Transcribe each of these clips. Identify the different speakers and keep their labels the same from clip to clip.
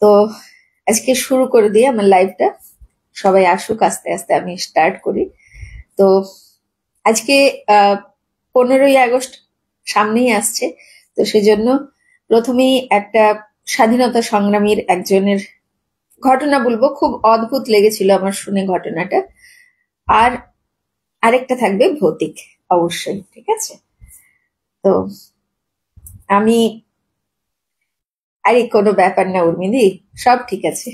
Speaker 1: তো আজকে শুরু করে দিই আমার লাইভটা। সবাই আসুক, আস্তে আস্তে আমি স্টার্ট করি। তো আজকে 15ই আগস্ট সামনেই আসছে। তো সেজন্য প্রথমেই একটা স্বাধীনতা সংগ্রামীর একজনের ঘটনা বলবো। খুব অদ্ভুত লেগেছিল আমার শুনে ঘটনাটা। আর আরেকটা থাকবে ভৌতিক, অবশ্যই। ঠিক আছে? তো আমি আরে কোনো ব্যাপার না উর্মিদি, সব ঠিক আছে,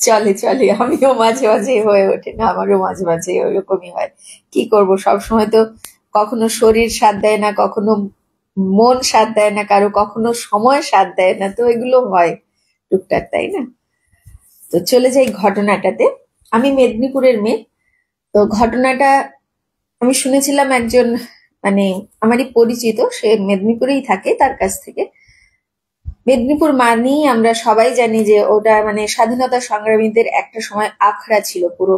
Speaker 1: চলে চলে। আমিও মাঝে মাঝে হয়ে ওঠে না, আমারও মাঝে মাঝে ওইরকমই হয়। কি করব, সব সময় তো কখনো শরীর সাথ দেয় না, কখনো মন সাথ দেয় না কারো, কখনো সময় সাথ দেয় না। তো এগুলো হয় টুকটাক, তাই না? তো চলে যাই ঘটনাটাতে। আমি মেদিনীপুরের মেয়ে। তো ঘটনাটা আমি শুনেছিলাম একজন, মানে আমারই পরিচিত, সে মেদিনীপুরেই থাকে, তার কাছ থেকে। মেদিনীপুর মানেই আমরা সবাই জানি যে ওটা মানে স্বাধীনতা সংগ্রামীদের একটা সময় আখড়া ছিল পুরো।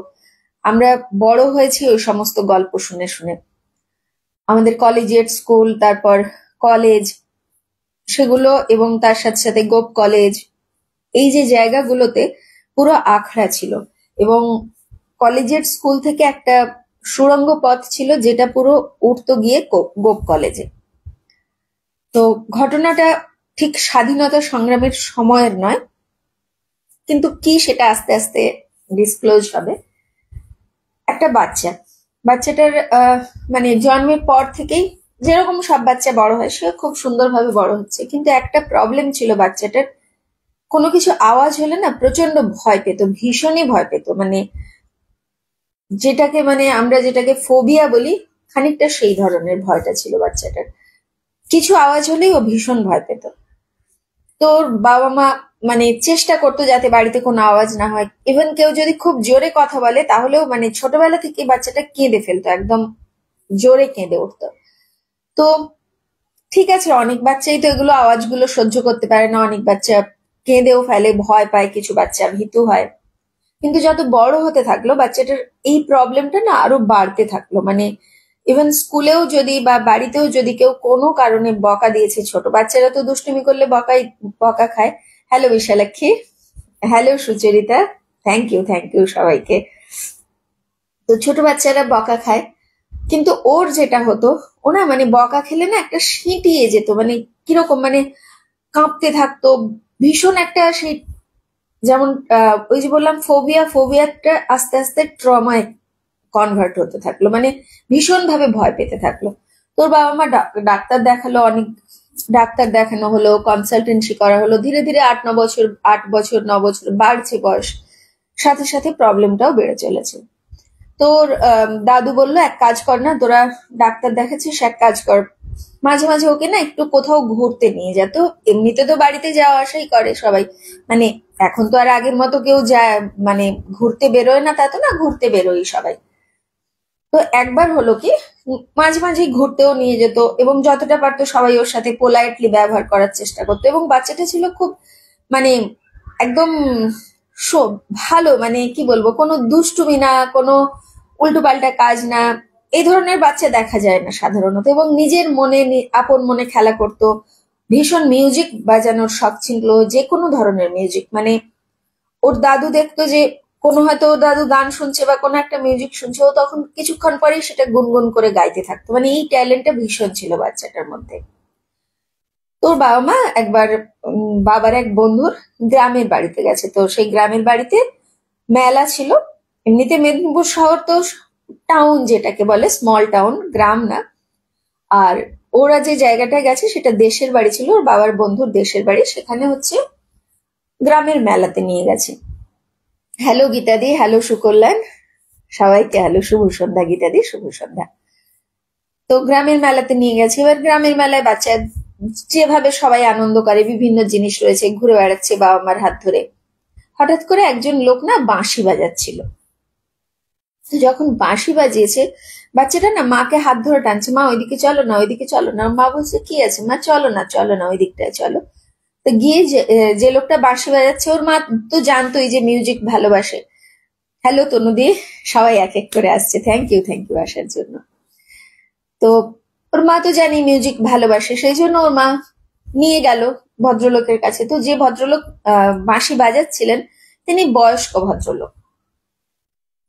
Speaker 1: আমরা বড় হয়েছি ওই সমস্ত গল্প শুনে শুনে। আমাদের কলেজিয়েট স্কুল, তারপর কলেজ, সেগুলো, এবং তার সাথে সাথে গোপ কলেজ, এই যে জায়গাগুলোতে পুরো আখড়া ছিল। এবং কলেজিয়েট স্কুল থেকে একটা সুড়ঙ্গ পথ ছিল যেটা পুরো উঠতো গিয়ে গোপ কলেজে। তো ঘটনাটা ঠিক স্বাধীনতা সংগ্রামের সময়ের নয়, কিন্তু কি সেটা আস্তে আস্তে ডিসক্লোজ হবে। একটা বাচ্চাটার মানে জন্মের পর থেকেই যেরকম সব বাচ্চা বড় হয়, সে খুব সুন্দরভাবে বড় হচ্ছে, কিন্তু একটা প্রবলেম ছিল বাচ্চাটার। কোনো কিছু আওয়াজ হলে না প্রচন্ড ভয় পেত, ভীষণই ভয় পেত। মানে যেটাকে মানে আমরা যেটাকে ফোবিয়া বলি, খানিকটা সেই ধরনের ভয়টা ছিল বাচ্চাটার। কিছু আওয়াজ হলেই ও ভীষণ ভয় পেত। তোর বাবা মা মানে চেষ্টা করতো যাতে বাড়িতে কোনো আওয়াজ না হয়। ইভেন কেউ যদি খুব জোরে কথা বলে তাহলেও মানে ছোটবেলা থেকে বাচ্চাটা কেঁদে ফেলতো, একদম জোরে কেঁদে উঠতো। তো ঠিক আছে, অনেক বাচ্চাই তো এগুলো আওয়াজগুলো সহ্য করতে পারে না, অনেক বাচ্চা কেঁদেও ফেলে, ভয় পায়, কিছু বাচ্চা ভীতু হয়। কিন্তু যত বড় হতে থাকলো বাচ্চাটার এই প্রবলেমটা না আরো বাড়তে থাকলো। মানে ইভেন স্কুলেও যদি বা বাড়িতেও যদি কেউ কোনো কারণে বকা দিয়েছে, ছোট বাচ্চারা তো দুষ্টুমি করলে বকা খায়। Hello Vishalakshi, hello Sucharita, thank you সবাইকে। তো ছোট বাচ্চারা বকা খায়, কিন্তু ওর যেটা হতো, ওনা মানে বকা খেলে না একটা সিঁটিয়ে যেত, মানে কিরকম মানে কাঁপতে থাকতো ভীষণ একটা সেই, যেমন ওই যে বললাম ফোবিয়াটা আস্তে আস্তে ট্রমায় কনভার্ট হতে থাকলো, মানে ভীষণ ভাবে ভয় পেতে থাকলো। তোর বাবা মা ডাক্তার দেখালো, অনেক ডাক্তার দেখানো হলো, কনসালটেন্সি করা হলো, ধীরে ধীরে 8 বছর 9 বছর বাড়ছে বয়স, সাথে সাথে প্রবলেমটাও বেড়ে চলেছে। তোর দাদু বললো, এক কাজ কর না, তোরা ডাক্তার দেখাচ্ছিস, এক কাজ কর, মাঝে মাঝে ওকে না একটু কোথাও ঘুরতে নিয়ে যা। তো এমনিতে তো বাড়িতে যাওয়া আসাই করে সবাই, মানে এখন তো আর আগের মতো কেউ যায় মানে ঘুরতে বেরোয় না, তা তো না, ঘুরতে বেরোই সবাই। তো একবার হলো কি, মাঝে মাঝে ঘুরতেও নিয়ে যেত, এবং যতটা পারতো সবাই ওর সাথে পোলাইটলি ব্যবহার করার চেষ্টা করতো। এবং বাচ্চাটা ছিল খুব মানে একদম সব ভালো, মানে কি বলবো, কোনো দুষ্টুমি না, কোনো উল্টোপাল্টা কাজ না, এই ধরনের বাচ্চা দেখা যায় না সাধারণত। এবং নিজের মনে আপন মনে খেলা করতো। ভীষণ মিউজিক বাজানোর শখ ছিল, যে কোনো ধরনের মিউজিক। মানে ওর দাদু দেখতো যে কোনো হয়তো ওর দাদু গান শুনছে বা কোনো একটা মিউজিক শুনছে, ও তখন কিছুক্ষণ পরেই সেটা গুনগুন করে গাইতে থাকতো। মানে এই ট্যালেন্টটা ভীষণ ছিল বাচ্চাটার মধ্যে। তোর বাবা মা একবার বাবার এক বন্ধুর গ্রামের বাড়িতে গেছে। তো সেই গ্রামের বাড়িতে মেলা ছিল। এমনিতে মেদিনীপুর শহর তো টাউন, যেটাকে বলে স্মল টাউন, গ্রাম না। আর ওরা যে জায়গাটায় গেছে সেটা দেশের বাড়ি ছিল, ওর বাবার বন্ধুর দেশের বাড়ি। সেখানে হচ্ছে গ্রামের মেলাতে নিয়ে গেছে। হ্যালো গীতাদি, হ্যালো সুকল্যাণ, সবাইকে হ্যালো, শুভ সন্ধ্যা গীতাদি, শুভ সন্ধ্যা। তো গ্রামের মেলাতে নিয়ে গেছে। এবার গ্রামের মেলায় বাচ্চা যেভাবে সবাই আনন্দ করে, বিভিন্ন জিনিস রয়েছে, ঘুরে বেড়াচ্ছে বাবা মার হাত ধরে। হঠাৎ করে একজন লোক না বাঁশি বাজাচ্ছিল। তো যখন বাঁশি বাজিয়েছে, বাচ্চাটা না মাকে হাত ধরে টানছে, মা ওইদিকে চলো না, ওইদিকে চলো না। মা বলছে, কি আছে মা, চলো না ওই দিকটায় চলো। তো গিয়ে যে লোকটা বাঁশি বাজাচ্ছে, ওর মা তো জানতোই যে মিউজিক ভালোবাসে। হ্যালো তনুদি, সবাই এক এক করে আসছে, থ্যাংক ইউ আসার জন্য। তো ওর মা তো জানি মিউজিক ভালোবাসে, সেই জন্য ওর মা নিয়ে গেল ভদ্রলোকের কাছে। তো যে ভদ্রলোক বাঁশি বাজাচ্ছিলেন তিনি বয়স্ক ভদ্রলোক।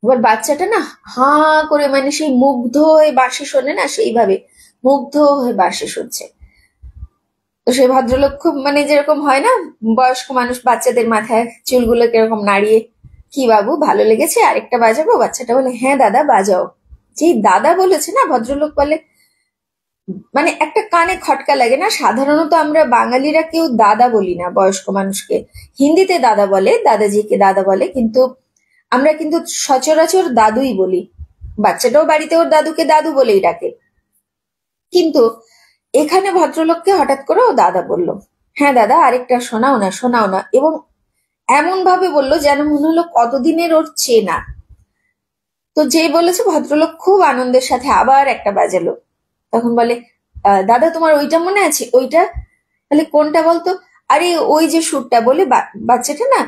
Speaker 1: এবার বাচ্চাটা না হাঁ করে, মানে সেই মুগ্ধ হয়ে বাঁশি শোনে না, সেইভাবে মুগ্ধ হয়ে বাঁশি শুনছে। তো সেই ভদ্রলোক খুব, মানে যেরকম হয় না বয়স্ক মানুষ বাচ্চাদের মাথায় চুলগুলো কিরকম নাড়িয়ে, কি বাবু ভালো লেগেছে, আরেকটা বাজাবো? বাচ্চাটা বলে হ্যাঁ দাদা বাজাও। যেই দাদা বলেছে না, ভদ্রলোক বলে, মানে একটা কানে খটকা লাগে না। সাধারণত আমরা বাঙালিরা কেউ দাদা বলি না বয়স্ক মানুষকে। হিন্দিতে দাদা বলে, দাদাজিকে দাদা বলে, কিন্তু আমরা কিন্তু সচরাচর দাদুই বলি। বাচ্চাটাও বাড়িতে ওর দাদুকে দাদু বলেই ডাকে। কিন্তু এখানে ভদ্রলোককে হঠাৎ করে ও দাদা বলল। হ্যাঁ দাদা আরেকটা শোনাও না, শোনাও না। এবং এমন ভাবে বললো যেন মনে হলো কতদিনের ওর চেনা। তো যেই বলেছে ভদ্রলোক খুব আনন্দের সাথে আবার একটা বাজালো। তখন বলে দাদা তোমার ওইটা মনে আছে? ওইটা? তাহলে কোনটা বলতো? আরে ওই যে সুরটা, বলে বাচ্চাটা না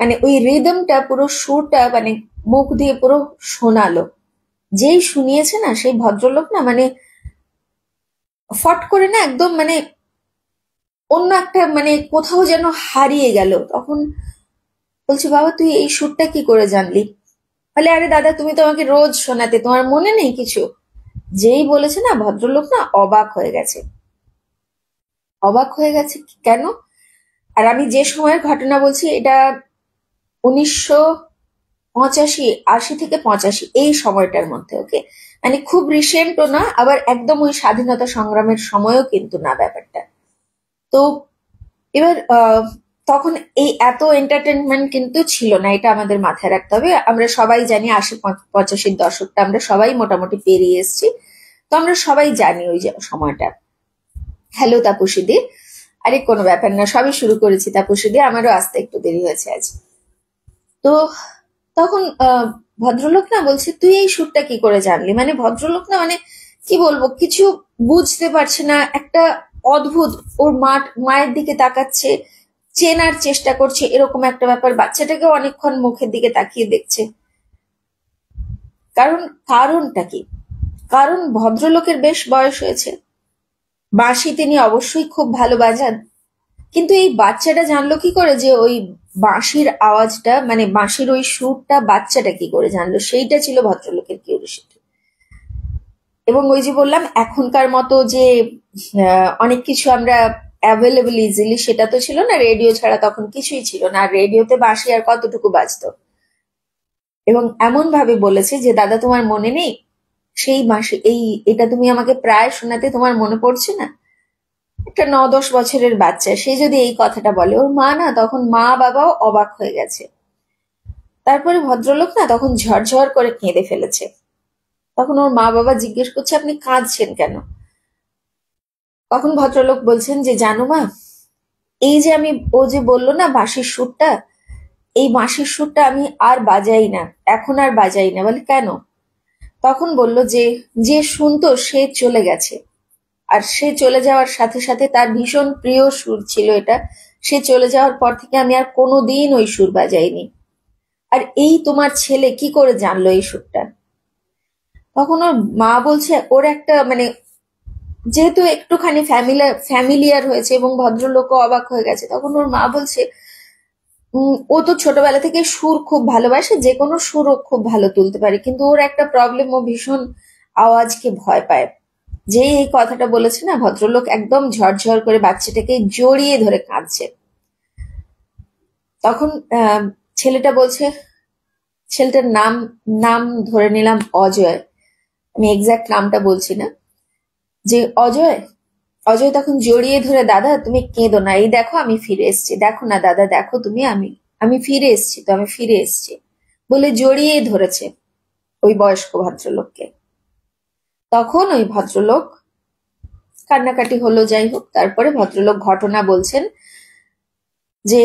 Speaker 1: মানে ওই রিদমটা, পুরো সুরটা মানে মুখ দিয়ে পুরো শোনালো। যেই শুনিয়েছে না সেই ভদ্রলোক না, মানে ফট করে না একদম, মানে অন্য একটা, মানে কোথাও যেন হারিয়ে গেল। তখন বলছি বাবা তুই এই সুরটা কি করে জানলি? বলে আরে দাদা তুমি তো আমাকে রোজ শোনাতে, তোমার মনে নেই কিছু? যেই বলেছে না ভদ্রলোক না অবাক হয়ে গেছে। অবাক হয়ে গেছে কেন? আর আমি যে সময়ের ঘটনা বলছি এটা 1985, 80 থেকে 85 এই সময়টার মধ্যে। ওকে, মানে খুব রিসেন্টও না, আবার একদম ওই স্বাধীনতা সংগ্রামের সময়ও কিন্তু না ব্যাপারটা। তো এবার তখন এই এত এন্টারটেনমেন্ট কিন্তু ছিল না, এটা আমাদের মাথায় রাখতে হবে। আমরা সবাই জানি 80-85 দশকটা আমরা সবাই মোটামুটি পেরিয়ে এসেছি। তো আমরা সবাই জানি ওই যে সময়টা। হ্যালো তাপসীদি। আরে কোনো ব্যাপার না, সবই শুরু করেছি তাপসীদি, আমারও আসতে একটু দেরি হয়েছে আজ। তো তখন ভদ্রলোক না বলছে তুই এই সুরটা কি করে জানলি? মানে ভদ্রলোক না, মানে কি বলবো, কিছু বুঝতে পারছে না। একটা অদ্ভুত, ওর মায়ের দিকে তাকাচ্ছে, চেনার চেষ্টা করছে, এরকম একটা ব্যাপার। বাচ্চাটাকে অনেকক্ষণ মুখের দিকে তাকিয়ে দেখছে। কারণটা কি? কারণ ভদ্রলোকের বেশ বয়স হয়েছে, বাঁশি তিনি অবশ্যই খুব ভালো বাজান। কিন্তু এই বাচ্চাটা জানলো কি করে যে ওই বাঁশির আওয়াজটা, মানে বাঁশির ওই সুরটা বাচ্চাটা কি করে জানলো? সেইটা ছিল ভদ্রলোকের কিউরিওসিটি। এবং ওই যে বললাম এখনকার মতো যে অনেক কিছু আমরা অ্যাভেলেবল ইজিলি, সেটা তো ছিল না। রেডিও ছাড়া তখন কিছুই ছিল না। আর রেডিওতে বাঁশি আর কতটুকু বাজতো। এবং এমন ভাবে বলেছে যে দাদা তোমার মনে নেই সেই মাসে এটা তুমি আমাকে প্রায় শোনাতে, তোমার মনে পড়ছে না? একটা 9-10 বছরের বাচ্চা সে যদি এই কথাটা বলে, ওর মা না তখন, মা বাবাও অবাক হয়ে গেছে। তারপরে ভদ্রলোক না তখন ঝরঝর করে কেঁদে ফেলেছে। তখন ওর মা বাবা জিজ্ঞেস করছে আপনি কাঁদছেন কেন? তখন ভদ্রলোক বলছেন যে জানো মা, এই যে ও যে বললো না বাঁশির সুরটা, এই বাঁশির সুরটা আমি আর বাজাই না, এখন আর বাজাই না। বলে কেন? তখন বলল যে যে শুনতো সে চলে গেছে, আর সে চলে যাওয়ার সাথে সাথে তার ভীষণ প্রিয় সুর ছিল এটা। সে চলে যাওয়ার পর থেকে আমি আর কোনোদিন ওই সুর বাজাইনি। আর এই তোমার ছেলে কি করে জানলো এই সুরটা? তখন ওর মা বলছে, ওর একটা, মানে যেহেতু একটুখানি ফ্যামিলিয়ার হয়েছে এবং ভদ্রলোকও অবাক হয়ে গেছে, তখন ওর মা বলছে ও তো ছোটবেলা থেকে সুর খুব ভালোবাসে, যে কোনো সুর ও খুব ভালো তুলতে পারে, কিন্তু ওর একটা প্রবলেম, ও ভীষণ আওয়াজকে ভয় পায়। যে এই কথাটা বলেছে না, ভদ্রলোক একদম ঝরঝর করে বাচ্চাটাকে জড়িয়ে ধরে কাঁদছে। তখন ছেলেটা বলছে, ছেলেটার নাম নাম ধরে নিলাম অজয়, আমি এক্সাক্ট নামটা বলছি না, যে অজয়। অজয় তখন জড়িয়ে ধরে, দাদা তুমি কেঁদো না, এই দেখো আমি ফিরে এসেছি, দেখো না দাদা, দেখো তুমি, আমি ফিরে এসেছি, তো আমি ফিরে এসেছি বলে জড়িয়ে ধরেছে ওই বয়স্ক ভদ্রলোককে। তখন ওই ভদ্রলোক কান্নাকাটি হলো, যাই হোক। তারপরে ভদ্রলোক ঘটনা বলছেন যে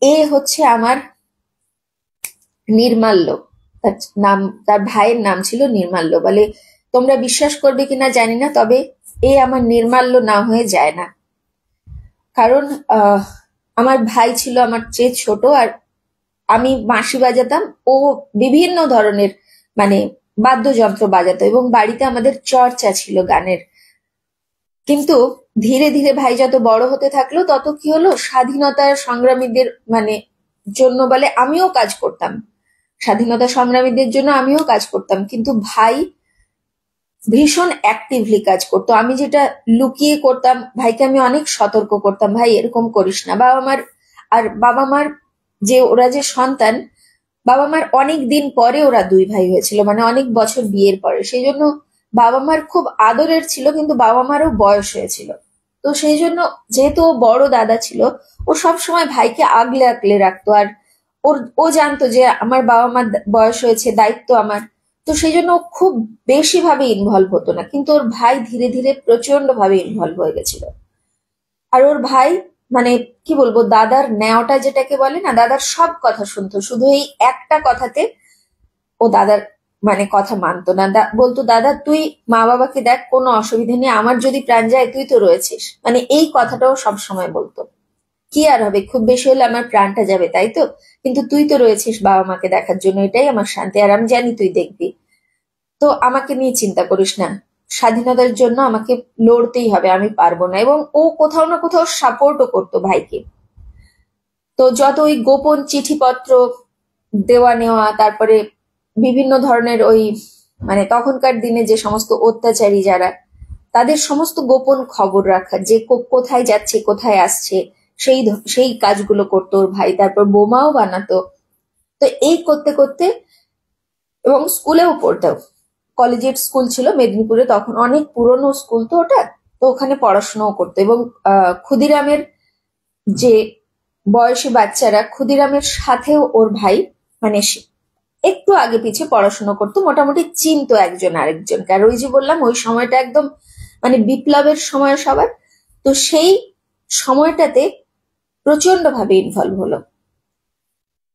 Speaker 1: এ হচ্ছে আমার নির্মাল্য, তার নাম, তার ভাইয়ের নাম ছিল নির্মাল্য। বলে তোমরা বিশ্বাস করবে কিনা জানি না, তবে এ আমার নির্মাল্য না হয়ে যায় না। কারণ আমার ভাই ছিল আমার চেয়ে ছোট, আর আমি বাঁশি বাজাতাম, ও বিভিন্ন ধরনের মানে বাদ্যযন্ত্র বাজাতো, এবং বাড়িতে আমাদের চর্চা ছিল গানের। কিন্তু ধীরে ধীরে ভাই যত বড় হতে থাকলো তত কি হলো, স্বাধীনতার সংগ্রামীদের মানে জন্য বলে আমিও কাজ করতাম, স্বাধীনতা সংগ্রামীদের জন্য আমিও কাজ করতাম, কিন্তু ভাই ভীষণ অ্যাক্টিভলি কাজ করতো। আমি যেটা লুকিয়ে করতাম, ভাইকে আমি অনেক সতর্ক করতাম, ভাই এরকম করিস না। বাবা মার আর বাবা মার যে ওরা যে সন্তান, বাবা মার অনেক দিন পরে ওরা দুই ভাই হয়েছিল, মানে অনেক বছর বিয়ের পরে, সেই জন্য বাবা মার খুব আদরের ছিল, কিন্তু বাবা মারও বয়স হয়েছিল। তো সেই জন্য যেহেতু ও বড় দাদা ছিল, ও সব সময় ভাইকে আগলে আগলে রাখতো। আর ও জানতো যে আমার বাবা মার বয়স হয়েছে, দায়িত্ব আমার। তো সেই জন্য ও খুব বেশি ভাবে ইনভলভ হতো না, কিন্তু ওর ভাই ধীরে ধীরে প্রচন্ড ভাবে ইনভলভ হয়ে গেছিল। আর ওর ভাই মানে কি বলবো, দাদার ন্যাওটা যেটাকে বলে না, দাদার সব কথা শুনতো, শুধু এই একটা কথাতে ও দাদার মানে কথা মানতো না। বলতো দাদা তুই মা বাবাকে দেখ, কোনো অসুবিধা নেই, আমার যদি প্রাণ যায় তুই তো রয়েছিস, মানে এই কথাটাও সব সময় বলতো। কি আর হবে, খুব বেশি হলে আমার প্রাণটা যাবে তাই তো, কিন্তু তুই তো রয়েছিস বাবা মাকে দেখার জন্য, এটাই আমার শান্তি, আর আমি জানি তুই দেখবি। তো আমাকে নিয়ে চিন্তা করিস না, স্বাধীনতার জন্য আমাকে লড়তেই হবে, আমি পারবো না। এবং ও কোথাও না কোথাও সাপোর্টও করতো ভাইকে। তো যত ওই গোপন চিঠিপত্র দেওয়া নেওয়া, তারপরে বিভিন্ন ধরনের ওই মানে তখনকার দিনে যে সমস্ত অত্যাচারী যারা, তাদের সমস্ত গোপন খবর রাখা, যে কোথায় যাচ্ছে কোথায় আসছে, সেই কাজগুলো করতো ওর ভাই। তারপর বোমাও বানাতো। তো এই করতে করতে, এবং স্কুলেও পড়তো, কলেজিয়েট স্কুল ছিল মেদিনীপুরে, তখন অনেক পুরনো স্কুল তো ওটা, তো ওখানে পড়াশোনাও করতো। এবং ক্ষুদিরামের যে বয়সী বাচ্চারা, ক্ষুদিরামের সাথেও ওর ভাই মানে একটু আগে পিছে পড়াশোনা করতো, মোটামুটি চিনতো একজন আরেকজনকে। আর ওই যে বললাম ওই সময়টা একদম মানে বিপ্লবের সময় সবার, তো সেই সময়টাতে প্রচন্ড ভাবে ইনভলভ হলো।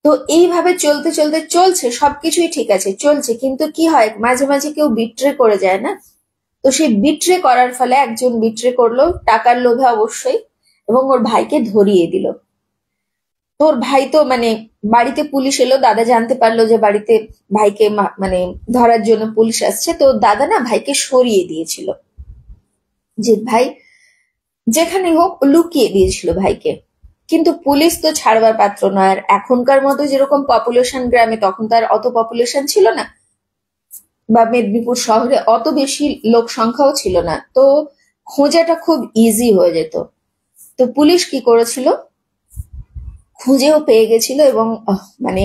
Speaker 1: তো এইভাবে চলতে চলতে চলছে, সবকিছুই ঠিক আছে চলছে, কিন্তু কি হয় মাঝে মাঝে কেউ বিট্রে করে যায় না। তো সেই বিট্রে করার ফলে একজন বিট্রে করলো টাকার লোভে অবশ্যই, এবং ওর ভাইকে ধরিয়ে দিল। তোর ভাই তো মানে বাড়িতে পুলিশ এলো, দাদা জানতে পারলো যে বাড়িতে ভাইকে মানে ধরার জন্য পুলিশ আসছে, তো দাদা না ভাইকে সরিয়ে দিয়েছিল, যে ভাই যেখানে হোক লুকিয়ে দিয়েছিল ভাইকে। কিন্তু পুলিশ তো ছাড়বার পাত্র নয়। আর এখনকার মতো যেরকম পপুলেশন গ্রামে, তখন তার অত পপুলেশন ছিল না, বা মেদিনীপুর শহরে অত বেশি লোক সংখ্যাও ছিল না, তো খোঁজাটা খুব ইজি হয়ে যেত। তো পুলিশ কি করেছিল, খুঁজেও পেয়ে গেছিল, এবং মানে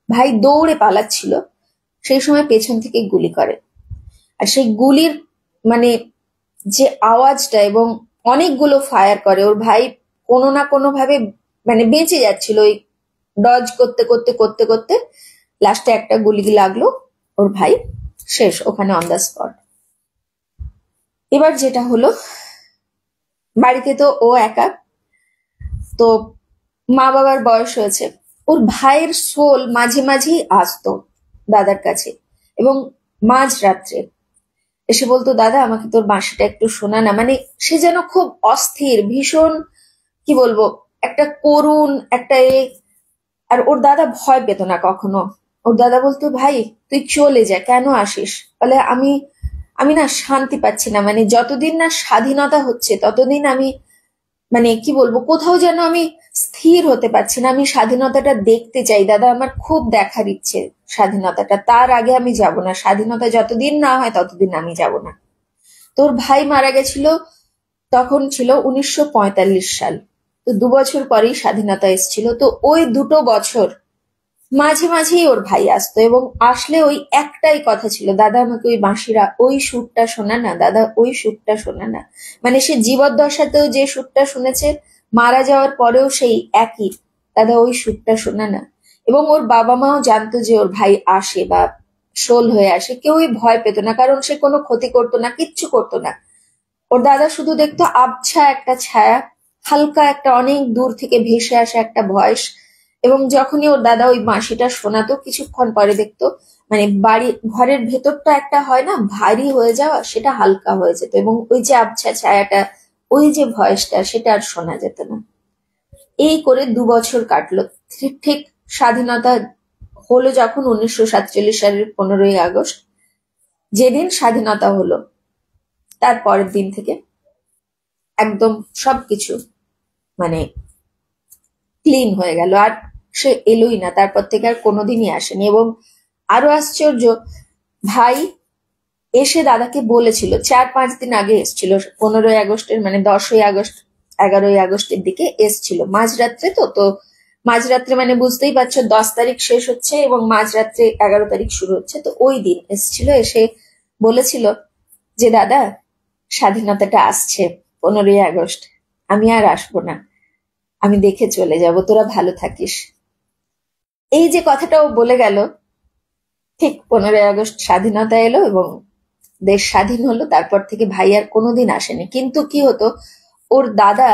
Speaker 1: ভাই দৌড়ে পালাচ্ছিল, সেই সময় পেছন থেকে গুলি করে। আর সেই গুলির মানে যে আওয়াজটা, এবং অনেকগুলো ফায়ার করে, ওর ভাই কোনো না কোনো ভাবে মানে বেঁচে যাচ্ছিল, ওই ডজ করতে করতে করতে করতে লাস্টে একটা গুলি লাগলো, ওর ভাই শেষ ওখানে অন দ্য স্পট। এবার যেটা হলো, বাড়িতে তো ও একা, তো মা বাবার বয়স হয়েছে, ওর ভাইয়ের সোল মাঝে মাঝেই আসতো দাদার কাছে, এবং মাঝ রাত্রে এসে বলতো দাদা আমাকে তোর বাঁশিটা একটু শোনা না। মানে সে যেন খুব অস্থির, ভীষণ কি বলবো, একটা করুণ একটা আর ওর দাদা ভয় পেত না কখনো। ওর দাদা বলতো ভাই তুই চলে যা, কেন আসিস? বলে আমি আমি না শান্তি পাচ্ছি না, মানে যতদিন না স্বাধীনতা হচ্ছে ততদিন আমি মানে কি বলবো, কোথাও যেন আমি স্থির হতে পারছি না, আমি স্বাধীনতাটা দেখতে চাই দাদা, আমার খুব দেখার ইচ্ছে স্বাধীনতাটা, তার আগে আমি যাব না, স্বাধীনতা যতদিন না হয় ততদিন আমি যাব না। তোর ভাই মারা গেছিল, তখন ছিল 1945 সাল, তো 2 বছর পরেই স্বাধীনতা এসেছিল। তো ওই 2 বছর মাঝে মাঝেই ওর ভাই আসতো, এবং আসলে ওই একটাই কথা ছিল, দাদা আমাকে ওই বাঁশিরা ওই সুরটা শোনা না, দাদা ওই সুরটা শোনা না। মানে সে জীবদ্দশাতেও যে সুরটা শুনেছে, মারা যাওয়ার পরেও সেই একই, দাদা ওই সুরটা শোনা না। এবং ওর বাবা মাও জানতো যে ওর ভাই আসে বা শোল হয়ে আসে, কেউই ভয় পেত না, কারণ সে কোনো ক্ষতি করতো না, কিচ্ছু করতো না। ওর দাদা শুধু দেখতো আবছা একটা ছায়া, হালকা একটা অনেক দূর থেকে ভেসে আসা একটা ভয়েস। এবং যখনই ওর দাদা ওই বাঁশিটা শোনাতো, কিছুক্ষণ পরে দেখতো মানে বাড়ি ঘরের ভেতরটা একটা হয় না ভারী হয়ে যাওয়া, সেটা হালকা হয়ে যেত, এবং ওই যে আবছা ছায়াটা, ওই যে ভয়েসটা, সেটা আর শোনা যেত না। এই করে 2 বছর কাটলো। ঠিক ঠিক স্বাধীনতা হলো যখন 1947 সালের 15ই আগস্ট, যেদিন স্বাধীনতা হলো তার পরের দিন থেকে একদম সবকিছু মানে ক্লিন হয়ে গেল, আর সে এলোই না, তারপর থেকে আর কোনোদিনই আসেনি। এবং আরো আশ্চর্য, ভাই এসে দাদাকে বলেছিল, 4-5 দিন আগে এসছিল, 15ই আগস্টের মানে 10ই আগস্ট 11ই আগস্টের দিকে এসছিল মাঝরাত্রে। তো তো মাঝরাত্রে মানে বুঝতেই পারছো, 10 তারিখ শেষ হচ্ছে এবং মাঝরাত্রে 11 তারিখ শুরু হচ্ছে। তো ওই দিন এসছিল, এসে বলেছিল যে দাদা স্বাধীনতাটা আসছে 15ই আগস্ট, আমি আর আসবো না, আমি দেখে চলে যাব, তোরা ভালো থাকিস। এই যে কথাটা ও বলে গেল, ঠিক 15ই আগস্ট স্বাধীনতা এলো এবং দেশ স্বাধীন হলো। তারপর থেকে ভাই আর কোনোদিন আসেনি। কিন্তু কি হতো, ওর দাদা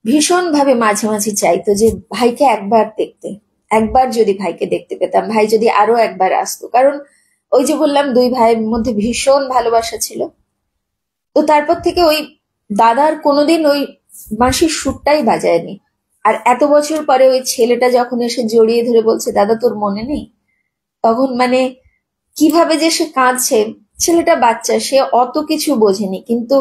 Speaker 1: ভীষণ ভাবে মাঝে মাঝে চাইতো যে ভাইকে একবার দেখতে, একবার যদি ভাইকে দেখতে পেতাম, ভাই যদি আরো একবার আসতো। কারণ ওই যে বললাম, দুই ভাইয়ের মধ্যে ভীষণ ভালোবাসা ছিল। তো তারপর থেকে ওই দাদার কোনোদিন ওই বাঁশির সুরটাই বাজায়নি। আর এত বছর পরে ওই ছেলেটা যখন এসে জড়িয়ে ধরে বলছে দাদা তোর মনে নেই, তখন মানে কিভাবে যে সে কাঁদছে। ছেলেটা বাচ্চা, সে অত কিছু বোঝেনি, কিন্তু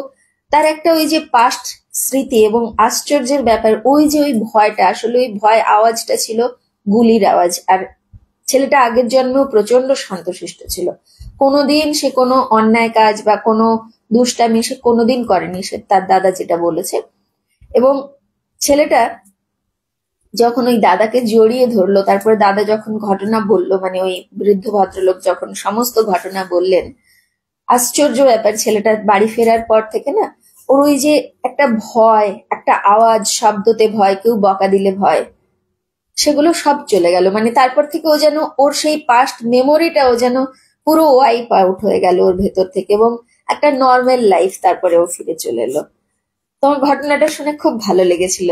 Speaker 1: তার একটা ওই যে পাস্ট স্মৃতি। এবং আশ্চর্যের ব্যাপার, ওই যে ওই ভয়টা, আসলে ওই ভয় আওয়াজটা ছিল গুলির আওয়াজ। আর ছেলেটা আগের জন্মেও প্রচন্ড শান্তশিষ্ট ছিল, কোনোদিন সে কোনো অন্যায় কাজ বা কোনো দুষ্টামি সে কোনোদিন করেনি, সে তার দাদা যেটা বলেছে। এবং ছেলেটা যখন ওই দাদাকে জড়িয়ে ধরলো, তারপরে দাদা যখন ঘটনা বললো, মানে ওই বৃদ্ধ ভদ্রলোক যখন সমস্ত ঘটনা বললেন, আশ্চর্য ব্যাপার, ছেলেটা বাড়ি ফেরার পর থেকে না, ওর ওই যে একটা ভয়, একটা আওয়াজ, শব্দতে ভয়, কেউ বকা দিলে ভয়, সেগুলো সব চলে গেল। মানে তারপর থেকে ও যেন ওর সেই পাস্ট মেমোরিটা ও যেন পুরো ওয়াইপ আউট হয়ে গেল ওর ভেতর থেকে, এবং একটা নর্মাল লাইফ তারপরে ও ফিরে চলে এলো। তোমার ঘটনাটা শুনে খুব ভালো লেগেছিল,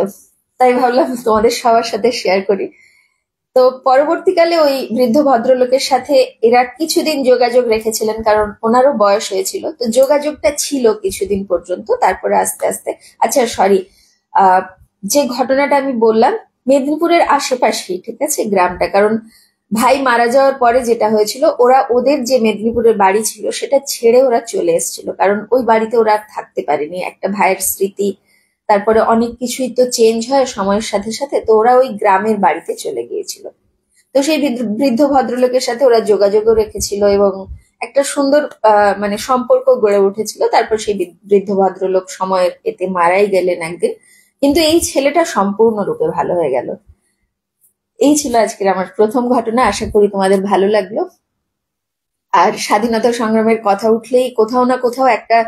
Speaker 1: তাই ভাবলাম তোমাদের সবার সাথে শেয়ার করি। তো পরবর্তীকালে ওই বৃদ্ধ ভদ্রলোকের সাথে এরা কিছুদিন যোগাযোগ রেখেছিলেন, কারণ ওনারও বয়স হয়েছিল। তো যোগাযোগটা ছিল কিছুদিন পর্যন্ত, তারপরে আস্তে আস্তে, আচ্ছা সরি, আহ যে ঘটনাটা আমি বললাম মেদিনীপুরের আশেপাশেই, ঠিক আছে, গ্রামটা। কারণ ভাই মারা যাওয়ার পরে যেটা হয়েছিল, ওরা ওদের যে মেদিনীপুরের বাড়ি ছিল সেটা ছেড়ে ওরা চলে এসেছিল, কারণ ওই বাড়িতে ওরা আর থাকতে পারেনি। একটা ভাইয়ের স্মৃতি, তারপরে অনেক কিছুই তো চেঞ্জ হয় সময়ের সাথে সাথে, তো ওরা ওই গ্রামের বাড়িতে চলে গিয়েছিল। তো সেই বৃদ্ধ ভদ্রলোকের সাথে ওরা যোগাযোগও রেখেছিল এবং একটা সুন্দর মানে সম্পর্ক গড়ে উঠেছিল। তারপর সেই বৃদ্ধ ভদ্রলোক সময়ের এতে মারাই গেলেন একদিন, কিন্তু এই ছেলেটা সম্পূর্ণরূপে ভালো হয়ে গেল। এই ছিল আজকের আমার প্রথম ঘটনা, আশা করি তোমাদের ভালো লাগলো। আর স্বাধীনতা সংগ্রামের কথা উঠলেই কোথাও না কোথাও একটা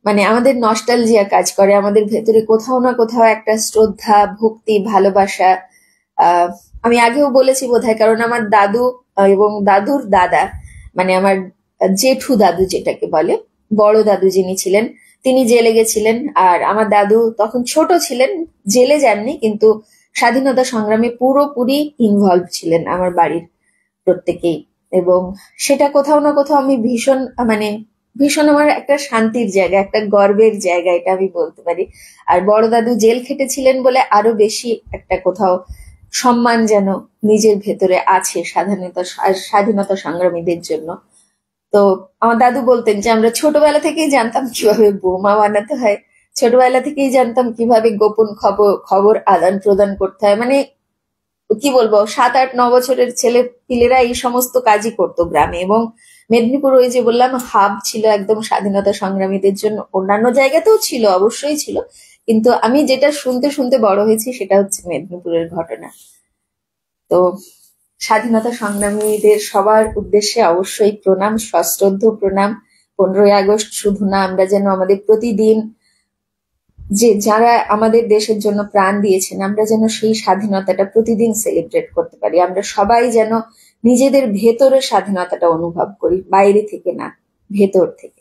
Speaker 1: মানে আমাদের নস্টালজিয়া কাজ করে, আমাদের ভেতরে কোথাও না কোথাও একটা শ্রদ্ধা, ভক্তি, ভালোবাসা। আহ আমি আগেও বলেছি বোধহয়, কারণ আমার দাদু এবং দাদুর দাদা, মানে আমার জেঠু দাদু যেটাকে বলে, বড় দাদু যিনি ছিলেন, তিনি জেলে গেছিলেন। আর আমার দাদু তখন ছোট ছিলেন, জেলে যাননি, কিন্তু স্বাধীনতা সংগ্রামে পুরোপুরি ইনভলভ ছিলেন আমার বাড়ির প্রত্যেকেই। এবং সেটা কোথাও না কোথাও আমি ভীষণ মানে ভীষণ আমার একটা শান্তির জায়গা, একটা গর্বের জায়গা, এটা আমি বলতে পারি। আর বড় দাদু জেল খেটেছিলেন বলে আরো বেশি একটা কোথাও সম্মান যেন নিজের ভেতরে আছে স্বাধীনতা সংগ্রামীদের জন্য। তো আমার দাদু বলতেন যে আমরা ছোটবেলা থেকেই জানতাম কিভাবে বোমা বানাতে হয়, ছোটবেলা থেকেই জানতাম কিভাবে গোপন খবর আদান প্রদান করতে হয়। মানে কি বলবো, 7-8-9 বছরের ছেলে পিলেরা এই সমস্ত কাজই করতো গ্রামে। এবং মেদিনীপুর ওই যে বললাম হাব ছিল একদম স্বাধীনতা সংগ্রামীদের জন্য, অন্যান্য জায়গাতেও ছিল, অবশ্যই ছিল, কিন্তু আমি যেটা শুনতে শুনতে বড় হয়েছি সেটা হচ্ছে মেদিনীপুরের ঘটনা। তো স্বাধীনতা সংগ্রামীদের সবার উদ্দেশ্যে অবশ্যই প্রণাম, সশ্রদ্ধ প্রণাম। 15ই আগস্ট শুধু না, আমরা যেন আমাদের প্রতিদিন যে যারা আমাদের দেশের জন্য প্রাণ দিয়েছেন, আমরা যেন সেই স্বাধীনতাটা প্রতিদিন সেলিব্রেট করতে পারি। আমরা সবাই যেন নিজেদের ভেতরে স্বাধীনতাটা অনুভব করি, বাইরে থেকে না, ভেতর থেকে।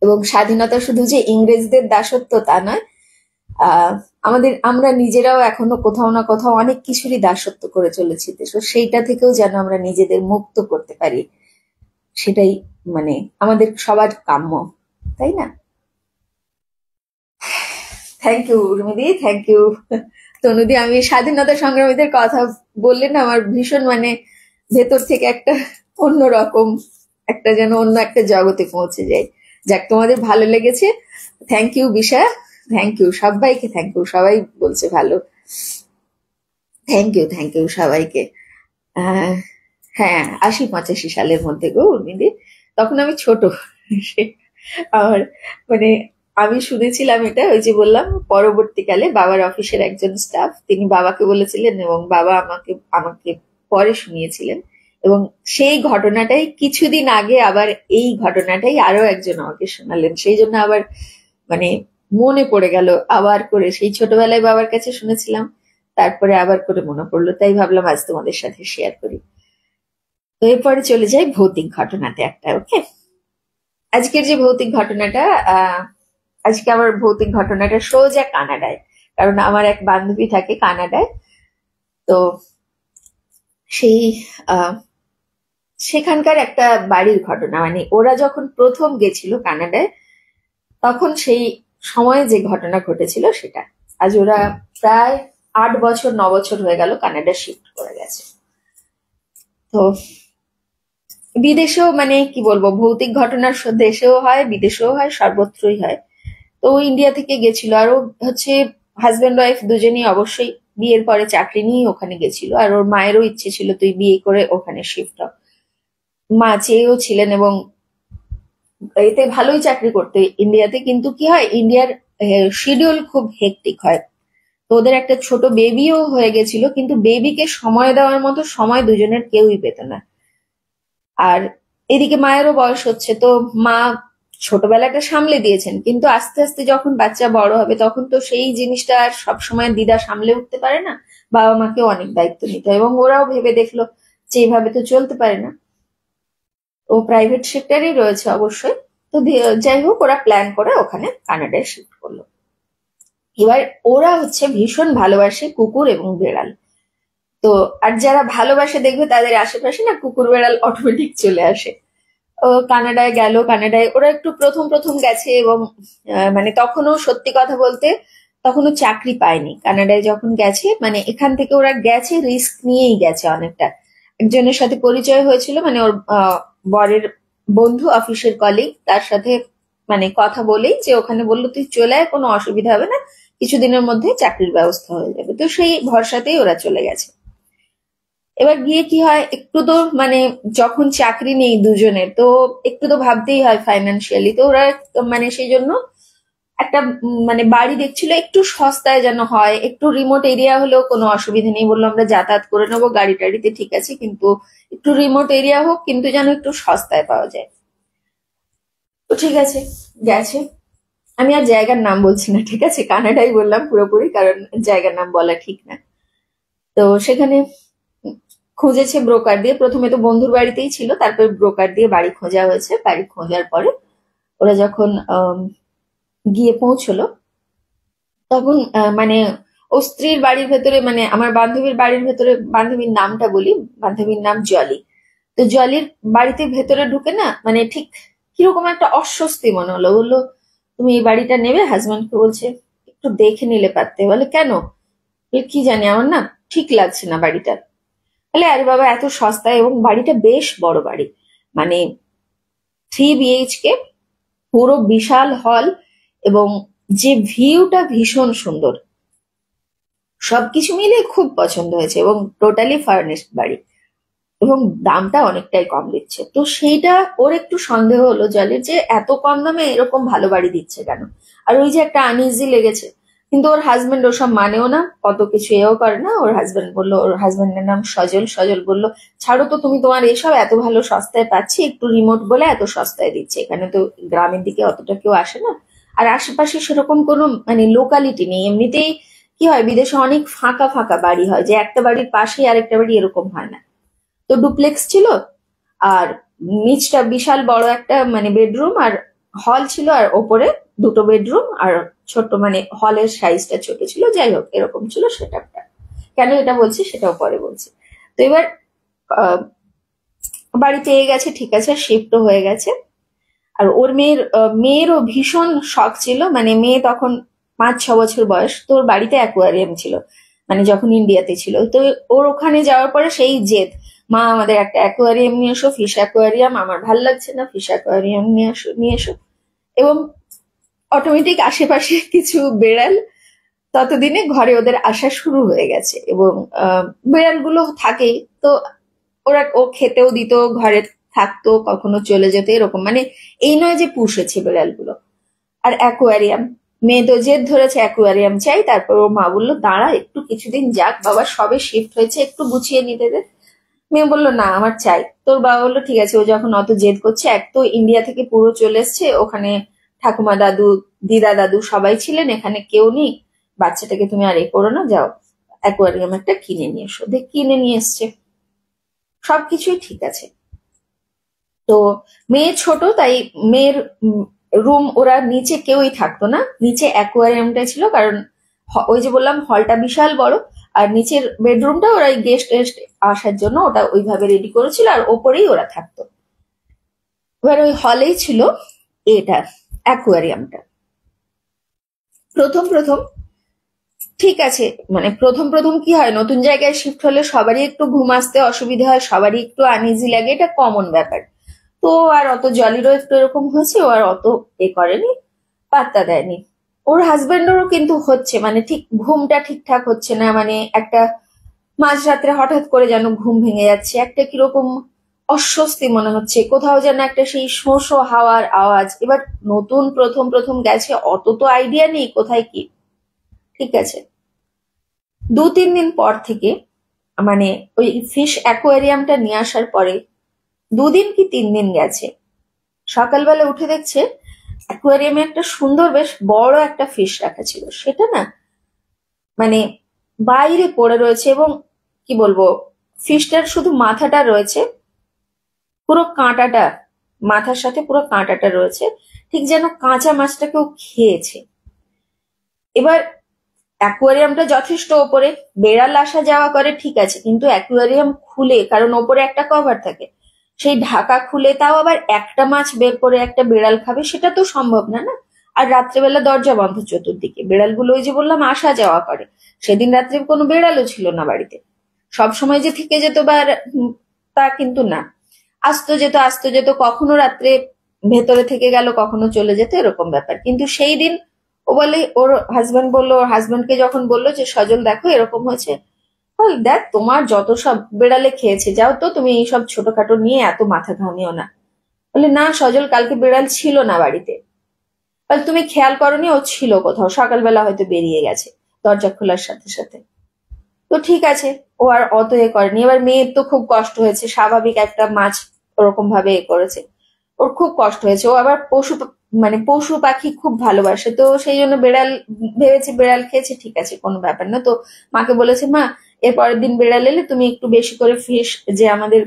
Speaker 1: এবং স্বাধীনতা শুধু যে ইংরেজদের দাসত্ব তা নয়, আমরা নিজেরাও এখনো কোথাও না কোথাও অনেক কিছুরই দাসত্ব করে চলেছি, তো সেইটা থেকেও যেন আমরা নিজেদের মুক্ত করতে পারি, সেটাই মানে আমাদের সবার কাম্য, তাই না? থ্যাংক ইউ উর্মিদি, থ্যাংক ইউ তনুদি। আমি স্বাধীনতা সংগ্রামীদের কথা বললে না আমার ভীষণ মানে ভেতর থেকে একটা অন্যরকম একটা যেন অন্য একটা জগতে পৌঁছে যায়। যাক, তোমাদের ভালো লেগেছে, থ্যাংক ইউ বিশা, থ্যাংক ইউ সবাইকে, থ্যাংক ইউ, সবাই বলছে ভালো। থ্যাংক ইউ সবাইকে। আহ, হ্যাঁ, ৮০-৮৫ সালের মধ্যে গো উর্মিদি, তখন আমি ছোট। আমার মানে আমি শুনেছিলাম এটা, ওই যে বললাম পরবর্তীকালে বাবার অফিসের একজন স্টাফ তিনি বাবাকে বলেছিলেন এবং বাবা আমাকে আমাকে পরে শুনিয়েছিলেন। এবং সেই ঘটনাটাই কিছুদিন আগে আবার এই ঘটনাটাই আরো একজন আমাকে শোনালেন, সেই জন্য আবার মানে মনে পড়ে গেল আবার করে, সেই ছোটবেলায় বাবার কাছে শুনেছিলাম, তারপরে আবার করে মনে পড়লো, তাই ভাবলাম আজ তোমাদের সাথে শেয়ার করি। তো এরপরে চলে যাই ভৌতিক ঘটনাতে একটা। ওকে, আজকের যে ভৌতিক ঘটনাটা, আজকে আমার ভৌতিক ঘটনাটা সোজা কানাডায়, কারণ আমার এক বান্ধবী থাকে কানাডায়। তো সেই সেখানকার একটা বাড়ির ঘটনা, মানে ওরা যখন প্রথম গেছিল কানাডায় তখন সেই সময়ে যে ঘটনা ঘটেছিল সেটা। আজ ওরা প্রায় ৮ বছর ৯ বছর হয়ে গেল কানাডা শিফট করে গেছে। তো বিদেশেও মানে কি বলবো, ভৌতিক ঘটনার দেশেও হয় বিদেশেও হয়, সর্বত্রই হয়। তো ও ইন্ডিয়া থেকে গেছিল, আর ও হচ্ছে হাজবেন্ড ওয়াইফ দুজনেই অবশ্যই বিয়ের পরে চাকরি নিয়ে ওখানে গেছিল, আর ওর মায়েরও ইচ্ছে ছিল তুই বিয়ে করে ওখানে শিফট হ। মা চেয়েও ছিলেন এবং এতে ভালোই চাকরি করতে ইন্ডিয়াতে, কিন্তু কি হয় ইন্ডিয়ার শিডিউল খুব হেক্টিক হয়। তো ওদের একটা ছোট বেবিও হয়ে গেছিল, কিন্তু বেবিকে সময় দেওয়ার মতো সময় দুজনের কেউই পেত না। আর এদিকে মায়েরও বয়স হচ্ছে, তো মা ছোটবেলাটা সামলে দিয়েছেন, কিন্তু আস্তে আস্তে যখন বাচ্চা বড় হবে তখন তো সেই জিনিসটা আর সবসময় দিদা সামলে উঠতে পারে না, বাবা মাকেও অনেক দায়িত্ব নিতে হয়। এবং ওরাও ভেবে দেখলো যে এইভাবে তো চলতে পারে না। ও প্রাইভেট সেক্টরেই রয়েছে অবশ্যই। তো যাই হোক, ওরা প্ল্যান করে ওখানে কানাডায় শিফট করলো। এবার ওরা হচ্ছে ভীষণ ভালোবাসে কুকুর এবং বেড়াল। তো আর যারা ভালোবাসে দেখবে তাদের আশেপাশে না কুকুর বেড়াল অটোমেটিক চলে আসে। ও কানাডায় গেল, কানাডায় ওরা একটু প্রথম প্রথম গেছে এবং মানে তখনও সত্যি কথা বলতে তখনও চাকরি পায়নি কানাডায় যখন গেছে, মানে এখান থেকে ওরা গেছে রিস্ক নিয়েই গেছে অনেকটা। একজনের সাথে পরিচয় হয়েছিল, মানে ওর বরের বন্ধু, অফিসের কলিগ, তার সাথে মানে কথা বলেই যে ওখানে বললো তুই চলে আয়, কোনো অসুবিধা হবে না, কিছুদিনের মধ্যে চাকরির ব্যবস্থা হয়ে যাবে। তো সেই ভরসাতেই ওরা চলে গেছে। এবার গিয়ে কি হয়, একটু তো মানে যখন চাকরি নেই দুজনের, তো একটু তো ভাবতেই হয় ফাইন্যান্সিয়ালি। তো ওরা মানে সেই জন্য একটা মানে বাড়ি দেখছিল একটু সস্তায় যেন হয়, একটু রিমোট এরিয়া হলেও কোনো অসুবিধা নেই, বললো আমরা যাতায়াত করে নেবো গাড়ি টাড়িতে, ঠিক আছে, কিন্তু একটু রিমোট এরিয়া হোক, কিন্তু যেন একটু সস্তায় পাওয়া যায়। তো ঠিক আছে, গেছে। আমি আর জায়গার নাম বলছি না, ঠিক আছে, কানাডাই বললাম পুরোপুরি, কারণ জায়গার নাম বলা ঠিক না। তো সেখানে খুঁজেছে ব্রোকার দিয়ে, প্রথমে তো বন্ধুর বাড়িতেই ছিল, তারপর ব্রোকার দিয়ে বাড়ি খোঁজা হয়েছে। বাড়ি খোঁজার পরে ওরা যখন গিয়ে পৌঁছলো তখন মানে ও স্ত্রীর বাড়ির ভেতরে, মানে আমার বান্ধবীর বাড়ির ভেতরে, বান্ধবীর নামটা বলি, বান্ধবীর নাম জলি। তো জলির বাড়িতে ভেতরে ঢুকে না মানে ঠিক কিরকম একটা অস্বস্তি মনে হলো। বললো তুমি এই বাড়িটা নেবে? হাজবেন্ডকে বলছে একটু দেখে নিলে পারতে। বলে কেন? বলে কি জানি, আমার না ঠিক লাগছে না বাড়িটা। বলে আরে বাবা, এত সস্তায়, এবং বাড়িটা বেশ বড় বাড়ি, মানে 3 BHK, পুরো বিশাল হল, এবং যে ভিউটা ভীষণ সুন্দর, সবকিছু মিলে খুব পছন্দ হয়েছে, এবং টোটালি ফার্নিশড বাড়ি, এবং দামটা অনেকটাই কম দিচ্ছে। তো সেইটা ওর একটু সন্দেহ হলো জলের, যে এত কম দামে এরকম ভালো বাড়ি দিচ্ছে কেন। আর ওই যে একটা আনইজি লেগেছে। কিন্তু ওর হাজবেন্ড ওসব মানেও না, কত কিছু এও করে না। ওর হাজবেন্ড বললো, ওর হাজবেন্ডের নাম সজল, সজল বলল ছাড়ো তো তুমি, তোমার এসব এত ভালো সস্তায় পাচ্ছি, একটু রিমোট বলে এত সস্তায় দিচ্ছে, এখানে তো গ্রামের দিকে অতটা কেউ আসে না, আর আশেপাশে সেরকম কোনো মানে লোকালিটি নেই। এমনিতেই কি হয়, বিদেশে অনেক ফাঁকা ফাঁকা বাড়ি হয়, যে একটা বাড়ির পাশেই আরেকটা বাড়ি এরকম হয় না। তো ডুপ্লেক্স ছিল, আর নিচটা বিশাল বড় একটা মানে বেডরুম আর হল ছিল, আর ওপরে দুটো বেডরুম, আর ছোট মানে হলের সাইজটা ছোট ছিল, যাই হোক এরকম ছিল সেটআপটা। কেন এটা বলছি সেটাও পরে বলছি। তো এবার আহ, বাড়ি পেয়ে গেছে, ঠিক আছে, শিফটও হয়ে গেছে। আর ওর মেয়েরও ভীষণ শখ ছিল, মানে মেয়ে তখন ৫-৬ বছর বয়স, তো ওর বাড়িতে অ্যাকোয়ারিয়াম ছিল, মানে যখন ইন্ডিয়াতে ছিল। তো ওর ওখানে যাওয়ার পরে সেই জেদ, মা আমাদের একটা অ্যাকোয়ারিয়াম নিয়ে এসো, ফিশ অ্যাকোয়ারিয়াম, আমার ভাল লাগছে না, ফিশ অ্যাকোয়ারিয়াম নিয়ে এসো নিয়ে এসো। এবং অটোমেটিক আশেপাশে কিছু বেড়াল ততদিনে ঘরে ওদের আসা শুরু হয়ে গেছে, এবং বেড়ালগুলো থাকেই তো, ও খেতেও দিত, ঘরে থাকতো, কখনো চলে যেত, এরকম মানে এই নয় যে পুষেছে বেড়ালগুলো। আর অ্যাকোয়ারিয়াম, মেয়ে তো জেদ ধরেছে অ্যাকোয়ারিয়াম চাই, তারপর ওর মা বললো দাঁড়া একটু কিছুদিন যাক বাবা, সবে শিফট হয়েছে, একটু গুছিয়ে নিতে দে। মেয়ে বললো না আমার চাই। তোর বাবা বললো ঠিক আছে, ও যখন অত জেদ করছে, এক তো ইন্ডিয়া থেকে পুরো চলে এসছে, ওখানে ঠাকুমা দাদু দিদা দাদু সবাই ছিলেন, এখানে কেউ নেই, বাচ্চাটাকে তুমি আর এ করো না, যাও অ্যাকোয়ারিয়াম একটা কিনে নিয়ে এসো। দেখ কিনে নিয়ে এসছে, সবকিছুই ঠিক আছে। তো মেয়ে ছোট, তাই মেয়ের রুম ওরা নিচে কেউই থাকতো না, নিচে অ্যাকোয়ারিয়ামটা ছিল, কারণ ওই যে বললাম হলটা বিশাল বড়, আর নিচের বেডরুমটা ওরা গেস্ট টেস্ট আসার জন্য ওটা ওইভাবে রেডি করেছিল, আর ওপরেই ওরা থাকতো। এবার ওই হলেই ছিল এটা অ্যাকোয়ারিয়ামটা। প্রথম প্রথম ঠিক আছে, মানে প্রথম প্রথম কি হয়, নতুন জায়গায় শিফট হলে সবারই একটু ঘুম আসতে অসুবিধা হয়, সবারই একটু আনইজি লাগে, এটা কমন ব্যাপার। তো আর অত জলিরও একটু এরকম হয়েছে, ও আর অত এ করেনি, পাত্তা দেয়নি। ওর হাজবেন্ডেরও কিন্তু হচ্ছে, মানে ঠিক ঘুমটা ঠিকঠাক হচ্ছে না, মানে একটা মাঝরাত্রে হঠাৎ করে যেন ঘুম ভেঙে যাচ্ছে, একটা কিরকম অস্বস্তি মনে হচ্ছে, কোথাও যেন একটা সেই শোঁ শোঁ হাওয়ার আওয়াজ। এবার নতুন প্রথম প্রথম গেছে, অত তো আইডিয়া নেই কোথায় কি। ঠিক আছে, 2-3 দিন পর থেকে, মানে ওই ফিশ অ্যাকোয়ারিয়ামটা নিয়ে আসার পরে 2 দিন কি 3 দিন গেছে, সকালবেলা উঠে দেখছে অ্যাকোয়ারিয়ামে একটা সুন্দর বেশ বড় একটা ফিশ রাখা ছিল, সেটা না মানে বাইরে পড়ে রয়েছে, এবং কি বলবো, ফিশটার শুধু মাথাটা রয়েছে, পুরো কাঁটাটা মাথার সাথে পুরো কাঁটাটা রয়েছে, ঠিক যেন কাঁচা মাছটা কেউ খেয়েছে। এবার অ্যাকোয়ারিয়ামটা যথেষ্ট ওপরে, বেড়াল আসা যাওয়া করে ঠিক আছে, কিন্তু অ্যাকোয়ারিয়াম খুলে, কারণ ওপরে একটা কভার থাকে, সেই ঢাকা খুলে তাও আবার একটা মাছ বের করে একটা বেড়াল খাবে, সেটা তো সম্ভব না না। আর রাত্রেবেলা দরজা বন্ধ চতুর্দিকে, বেড়ালগুলো ওই যে বললাম আসা যাওয়া করে, সেদিন রাত্রে কোনো বেড়ালও ছিল না বাড়িতে, সব সময় যে থেকে যেত বা তা কিন্তু না, আসতো যেত, কখনো রাত্রে ভেতরে থেকে গেল, কখনো চলে যেত, এরকম ব্যাপার। কিন্তু সেই দিন ও বলে, ওর হাজবেন্ড বললো, ওর হাজবেন্ডকে যখন বললো যে সজল দেখো এরকম হয়েছে, বল দেখ তোমার যত সব বেড়ালে খেয়েছে, যাও তো তুমি এইসব ছোটখাটো নিয়ে এত মাথা ঘামিও না। বলে না সজল, কালকে বেড়াল ছিল না বাড়িতে। বলে তুমি খেয়াল করনি ও ছিল কোথাও, সকালবেলা হয়তো বেরিয়ে গেছে দরজা খোলার সাথে সাথে। তো ঠিক আছে, ও আর অত এ করেনি। এবার মেয়ের তো খুব কষ্ট হয়েছে, স্বাভাবিক একটা মাছ ওরকম ভাবে এ করেছে, ওর খুব কষ্ট হয়েছে। ও আবার মানে পশু পাখি খুব ভালোবাসে, তো সেই জন্য বেড়াল ভেবেছে বেড়াল খেয়েছে, ঠিক আছে কোনো ব্যাপার না। তো মাকে বলেছে মা, এর পরের দিন বেড়াল এলে তুমি একটু বেশি করে ফিশ যে আমাদের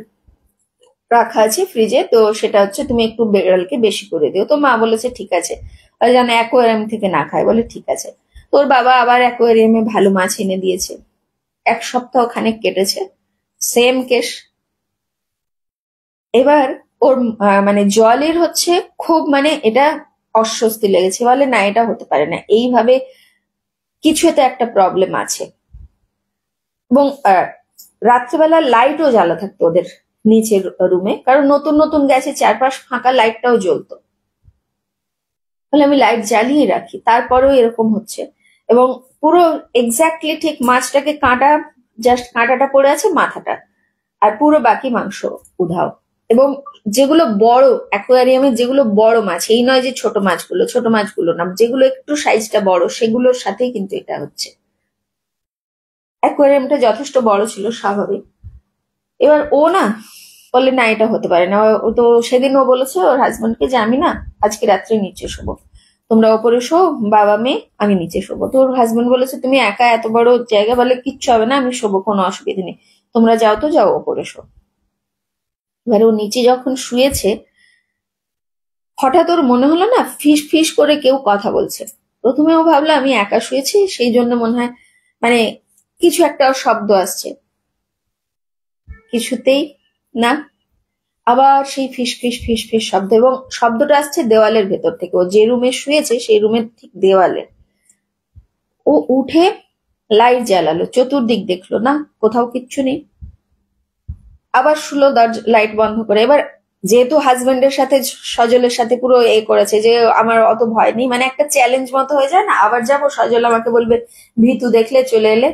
Speaker 1: রাখা আছে ফ্রিজে, তো সেটা হচ্ছে তুমি একটু বেড়ালকে বেশি করে দিও। তো মা বলেছে ঠিক আছে, আর যেন অ্যাকোয়ারিয়াম থেকে না খায়, বলে ঠিক আছে। তোর বাবা আবার অ্যাকোয়ারিয়ামে ভালো মাছ এনে দিয়েছে, 1 সপ্তাহ খানেক কেটেছে, সেম কেস। এবার ওর মানে জলের হচ্ছে খুব, মানে এটা অস্বস্তি লেগেছে, বলে না এটা হতে পারে না, এইভাবে কিছু তো একটা প্রবলেম আছে। এবং রাত্রেবেলা লাইটও জ্বালা থাকতো ওদের নিচের রুমে, কারণ নতুন নতুন গেছে, চারপাশ ফাঁকা, লাইটটাও জ্বলতো। তাহলে আমি লাইট জ্বালিয়ে রাখি, তারপরেও এরকম হচ্ছে। এবং পুরো এক্স্যাক্টলি ঠিক মাছটাকে কাঁটা, জাস্ট কাঁটাটা পড়ে আছে মাথাটা, আর পুরো বাকি মাংস উধাও। এবং যেগুলো বড় অ্যাকোয়ারিয়ামে, যেগুলো বড় মাছ, এই নয় যে ছোট মাছগুলো না, যেগুলো একটু সাইজটা বড়, সেগুলোর সাথেই কিন্তু এটা হচ্ছে। অ্যাকোয়ারিয়ামটা যথেষ্ট বড় ছিল স্বাভাবিক। এবার ও না বলে না এটা হতে পারে না। ও তো সেদিন ও বলেছে ওর হাজবেন্ডকে যে আমি না আজকে রাত্রে নিচে শোবো, তোমরা ওপরে শো, বাবা মেয়ে, আমি নিচে শোবো। তো ওর হাজবেন্ড বলেছে তুমি একা এত বড় জায়গা, বলে কিচ্ছু হবে না, আমি শোবো, কোনো অসুবিধা নেই, তোমরা যাও তো যাও ওপরে শো। এবারে ও নিচে যখন শুয়েছে, হঠাৎ ওর মনে হলো না ফিস ফিস করে কেউ কথা বলছে। প্রথমে ও ভাবলো আমি একা শুয়েছি, সেই জন্য মনে হয় মানে কিছু একটা শব্দ আসছে, কিছুতেই না। আবার সেই ফিস ফিস ফিস ফিস শব্দ, এবং শব্দটা আসছে দেওয়ালের ভেতর থেকে, ও যে রুমে শুয়েছে সেই রুমের ঠিক দেওয়ালে। ও উঠে লাইট জ্বালালো, চতুর্দিক দেখলো, না কোথাও কিচ্ছু নেই। আবার শুলো দরজা লাইট বন্ধ করে। এবার যেহেতু হাজবেন্ডের সাথে সজলের সাথে পুরো করেছে যে আমার অত ভয় নেই, মানে একটা চ্যালেঞ্জ মতো হয়ে যায় না, আবার যাবো সজল আমাকে বলবে ভীতু দেখলে চলে এলে,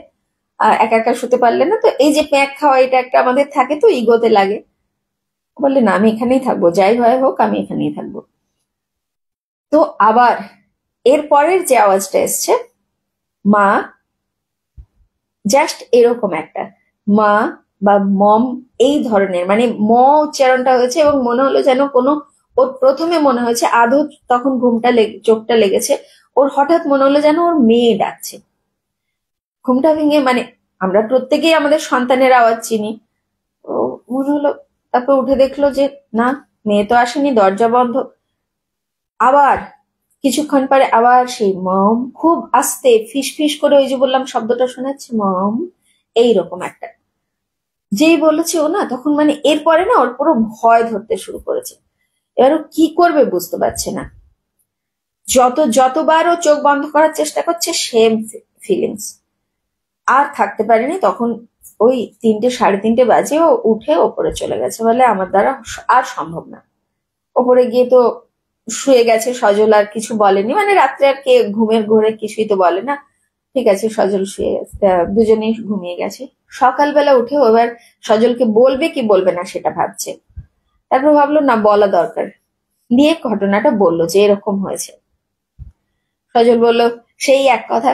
Speaker 1: একা একা শুতে পারলে না, তো এই যে প্যাক খাওয়া এটা একটা আমাদের থাকে, তো ইগোতে লাগে। বললে না আমি এখানেই থাকবো, যাই হয় হোক আমি এখানেই থাকবো। তো আবার এর পরের যে আওয়াজটা এসছে, মা, জাস্ট এরকম একটা মা বা মম এই ধরনের, মানে ম উচ্চারণটা হয়েছে এবং মনে হলো যেন কোনো, ওর প্রথমে মনে হয়েছে আদৌ তখন ঘুমটা চোখটা লেগেছে, ওর হঠাৎ মনে হলো যেন ওর মেয়ে ডাকছে। ঘুমটা ভেঙে, মানে আমরা প্রত্যেকেই আমাদের সন্তানের আওয়াজ চিনি, ও মনে হলো, তারপর উঠে দেখলো যে না, মেয়ে তো আসেনি, দরজা বন্ধ। আবার কিছুক্ষণ পরে আবার সেই মম, খুব আস্তে ফিস ফিস করে, ওই যে বললাম শব্দটা শোনাচ্ছে মম, এইরকম একটা, যেই বলেছে ও না, তখন মানে এরপরে না ওর পুরো ভয় ধরতে শুরু করেছে। এবার ও কি করবে বুঝতে পারছে না, যতবার ও চোখ বন্ধ করার চেষ্টা করছে সেম ফিলিংস। আর থাকতে পারেনি, তখন ওই 3টে 3:30 বাজে ও উঠে ওপরে চলে গেছে, বলে আমার দ্বারা আর সম্ভব না। ওপরে গিয়ে তো শুয়ে গেছে, সজল আর কিছু বলেনি, মানে রাত্রে আর কে ঘুমের ঘোরে কিছুই তো বলে না, ঠিক আছে সজল শুয়ে গেছে, দুজনেই ঘুমিয়ে গেছে। সকালবেলা উঠে এবার সজলকে বলবে কি বলবে না সেটা ভাবছে, তারপর ভাবলো না বলা দরকার, নিয়ে ঘটনাটা বললো যে এরকম হয়েছে। সজল বলল, সেই এক কথা,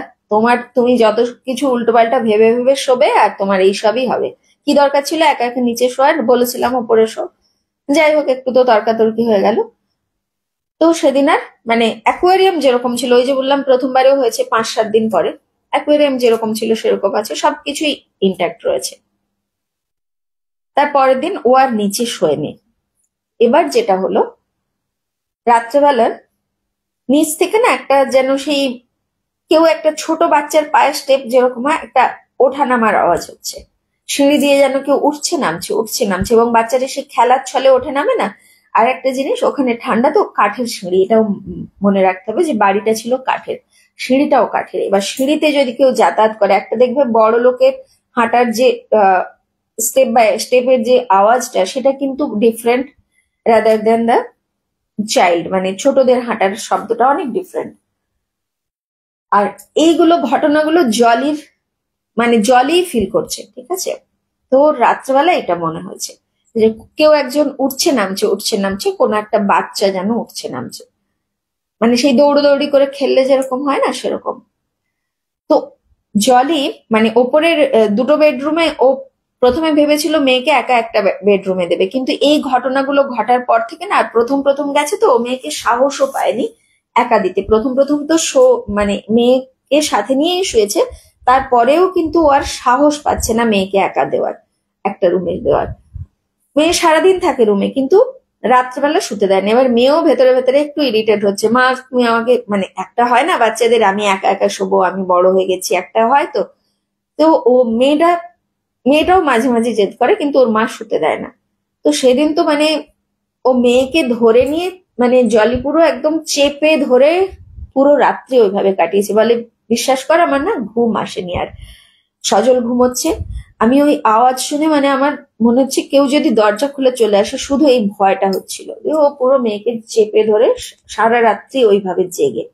Speaker 1: তুমি যত কিছু উল্টোপাল্টা ভেবে ভেবে শোবে আর তোমার এই সবই হবে, কি দরকার ছিল একা একা নিচে শোয়ার, বলেছিলাম ওপরে শো। যাই হোক, একটু তো তর্কাতর্কি হয়ে গেল। তো সেদিন আর, মানে অ্যাকোয়ারিয়াম যেরকম ছিল, ওই যে বললাম প্রথমবারেও হয়েছে 5-7 দিন পরে, অ্যাকোয়ারিয়াম যেরকম ছিল সেরকম আছে, সবকিছুই ইন্ট্যাক্ট রয়েছে। তার পরের দিন ও আর নিচে শোয়নি। এবার যেটা হলো, রাত্রেবেলার নিচ থেকে না একটা যেন সেই কেউ একটা ছোট বাচ্চার পায়ের স্টেপ যেরকম হয়, একটা ওঠা নামার আওয়াজ হচ্ছে, সিঁড়ি দিয়ে যেন কেউ উঠছে নামছে উঠছে নামছে, এবং বাচ্চাটা সে খেলার ছলে ওঠে নামে না। আর একটা জিনিস, ওখানে ঠান্ডা তো, কাঠের সিঁড়ি, এটাও মনে রাখতে হবে যে বাড়িটা ছিল কাঠের, সিঁড়িটাও কাঠের। এবার সিঁড়িতে যদি কেউ যাতায়াত করে, একটা দেখবে বড় লোকের হাঁটার যে স্টেপ বাই স্টেপের যে আওয়াজটা, সেটা কিন্তু different rather than the child, মানে ছোটদের হাঁটার শব্দটা অনেক ডিফারেন্ট। আর এইগুলো ঘটনাগুলো জলির, মানে জলেই ফিল করছে, ঠিক আছে। তো রাত্রেবেলা এটা মনে হয়েছে যে কেউ একজন উঠছে নামছে উঠছে নামছে, কোনো একটা বাচ্চা যেন উঠছে নামছে, মানে সেই দৌড়দৌড়ি করে খেললে যেরকম হয় না সেরকম। তো জলি, মানে ওপরের দুটো বেডরুমে ও প্রথমে ভেবেছিল মেয়েকে একা একটা বেডরুমে দেবে, কিন্তু এই ঘটনাগুলো ঘটার পর থেকে না, আর প্রথম প্রথম গেছে তো, ও মেয়েকে সাহসও পায়নি একা দিতে। প্রথম প্রথম তো মানে মেয়েকে সাথে নিয়েই শুয়েছে, তারপরেও কিন্তু ও আর সাহস পাচ্ছে না মেয়েকে একা দেওয়ার, একটা রুমে দেওয়ার। মেয়ে সারাদিন থাকে রুমে, কিন্তু রাত্রেবেলা শুতে দেয়নি। এবার মেয়েও ভেতরে ভেতরে একটু ইরিটেট হচ্ছে, মা তুমি আমাকে, মানে একটা হয় না বাচ্চাদের, আমি একা একা শোবো, আমি বড় হয়ে গেছি, একটা হয় তো। তো ও মেয়েটাও মাঝে মাঝে জেদ করে, কিন্তু ওর মা শুতে দেয় না। তো সেদিন তো মানে ও মেয়েকে ধরে নিয়ে, মানে জলি পুরো একদম চেপে ধরে পুরো রাত্রি ওইভাবে কাটিয়েছে। বলে বিশ্বাস কর আমার না ঘুম আসেনি আর। সজল ঘুমোচ্ছে, আমি ওই আওয়াজ শুনে, মানে আমার মনে হচ্ছে কেউ যদি দরজা খুলে চলে আসে, শুধু এই ভয়টা হচ্ছিল। ও পুরো মেয়েকে চেপে ধরে সারা রাত্রি ওইভাবে জেগে,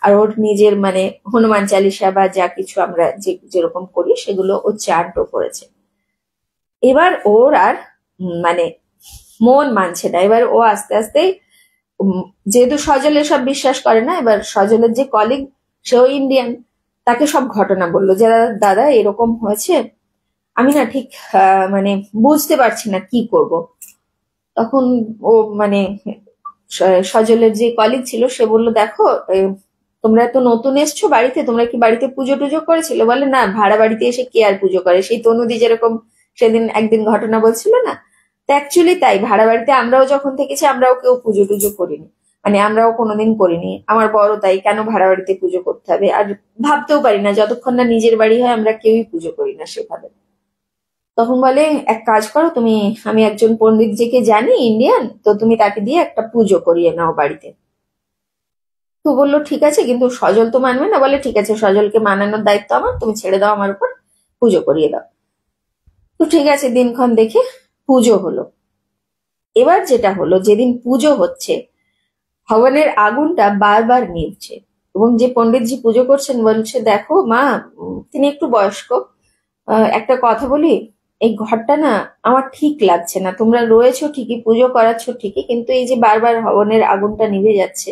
Speaker 1: আর ওর নিজের মানে হনুমান চালিসা বা যা কিছু আমরা যেরকম করি সেগুলো ও চান্টও করেছে। এবার ওর আর মানে মন মানছে না। এবার ও আস্তে আস্তে, যেহেতু সজল এসব বিশ্বাস করে না, এবার সজলের যে কলিগ, সেও ইন্ডিয়ান, তাকে সব ঘটনা বললো যে দাদা এরকম হয়েছে, আমি না ঠিক মানে বুঝতে পারছি না কি করব। তখন ও মানে সজলের যে কলিগ ছিল সে বলল, দেখো তোমরা তো নতুন এসছো বাড়িতে, তোমরা কি বাড়িতে পুজো টুজো করেছিলে? বলে না, ভাড়া বাড়িতে এসে কে আর পুজো করে, সেই তনুদি যেরকম সেদিন একদিন ঘটনা বলছিল না, তো অ্যাকচুয়ালি তাই, ভাড়া বাড়িতে আমরাও যখন থেকেছি আমরাও কেউ পুজো টুজো করিনি, মানে আমরাও কোনোদিন করিনি। আমার বড় তাই, কেন ভাড়া বাড়িতে পুজো করতে হবে, আর ভাবতেও পারি না, যতক্ষণ না নিজের বাড়ি হয় আমরা কেউই পুজো করি না সেভাবে। তখন বলে, এক কাজ করো তুমি, আমি একজন পণ্ডিতজিকে জানি ইন্ডিয়ান, তো তুমি তাকে দিয়ে একটা পুজো করিয়ে নাও বাড়িতে। তো বললো ঠিক আছে, কিন্তু সজল তো মানবে না। বলে ঠিক আছে, সজলকে মানানোর দায়িত্ব আমার, তুমি ছেড়ে দাও আমার উপর, পুজো করিয়ে দাও। তো ঠিক আছে, দিনক্ষণ দেখে পুজো হলো। এবার যেটা হলো, যেদিন পুজো হচ্ছে হবনের আগুনটা বারবার নিভছে, এবং যে পণ্ডিতজি পুজো করছেন বলছে, দেখো মা, তিনি একটু বয়স্ক, একটা কথা বলি, এই ঘরটা না আমার ঠিক লাগছে না, তোমরা রয়েছো ঠিকই, পুজো করাচ্ছ ঠিকই, কিন্তু এই যে বারবার হবনের আগুনটা নিভে যাচ্ছে,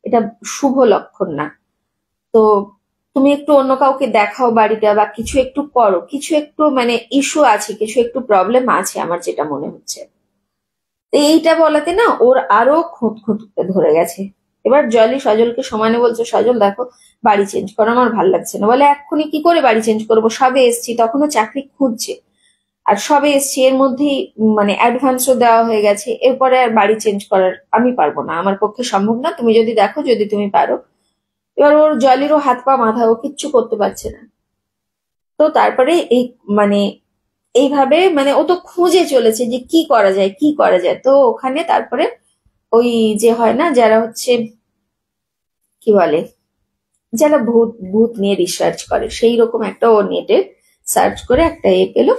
Speaker 1: এটা শুভ লক্ষণ না। তো তুমি একটু অন্য কাউকে দেখাও বাড়িটা, বা কিছু একটু করো, কিছু একটু মানে ইস্যু আছে, কিছু একটু প্রবলেম আছে আমার যেটা মনে হচ্ছে। তো এইটা বলাতে না ওর আরো খুঁত খুঁত ধরে গেছে। এবার জলি সজলকে সমানে বলছে, সজল দেখো, বাড়ি চেঞ্জ করো, আমার ভাল লাগছে না। বলে, এক্ষুনি কি করে বাড়ি চেঞ্জ করবো, সবে এসছি, তখনও চাকরি খুঁজছে, আর সবে এসছি, এর মধ্যেই মানে অ্যাডভান্সও দেওয়া হয়ে গেছে, এরপরে আর বাড়ি চেঞ্জ করার আমি পারবো না, আমার পক্ষে সম্ভব না, তুমি যদি দেখো, যদি তুমি পারো। এবার ওর জলিরও হাত পা মাথা, ও কিচ্ছু করতে পারছে না। তো তারপরে এই মানে এইভাবে মানে ও তো খুঁজে চলেছে যে কি করা যায়, কি করা যায়। তো ওখানে তারপরে ওই যে হয় না, যারা হচ্ছে কি বলে, যারা ভূত ভূত নিয়ে রিসার্চ করে, সেই রকম একটা ও নেটে সার্চ করে একটা পেলো।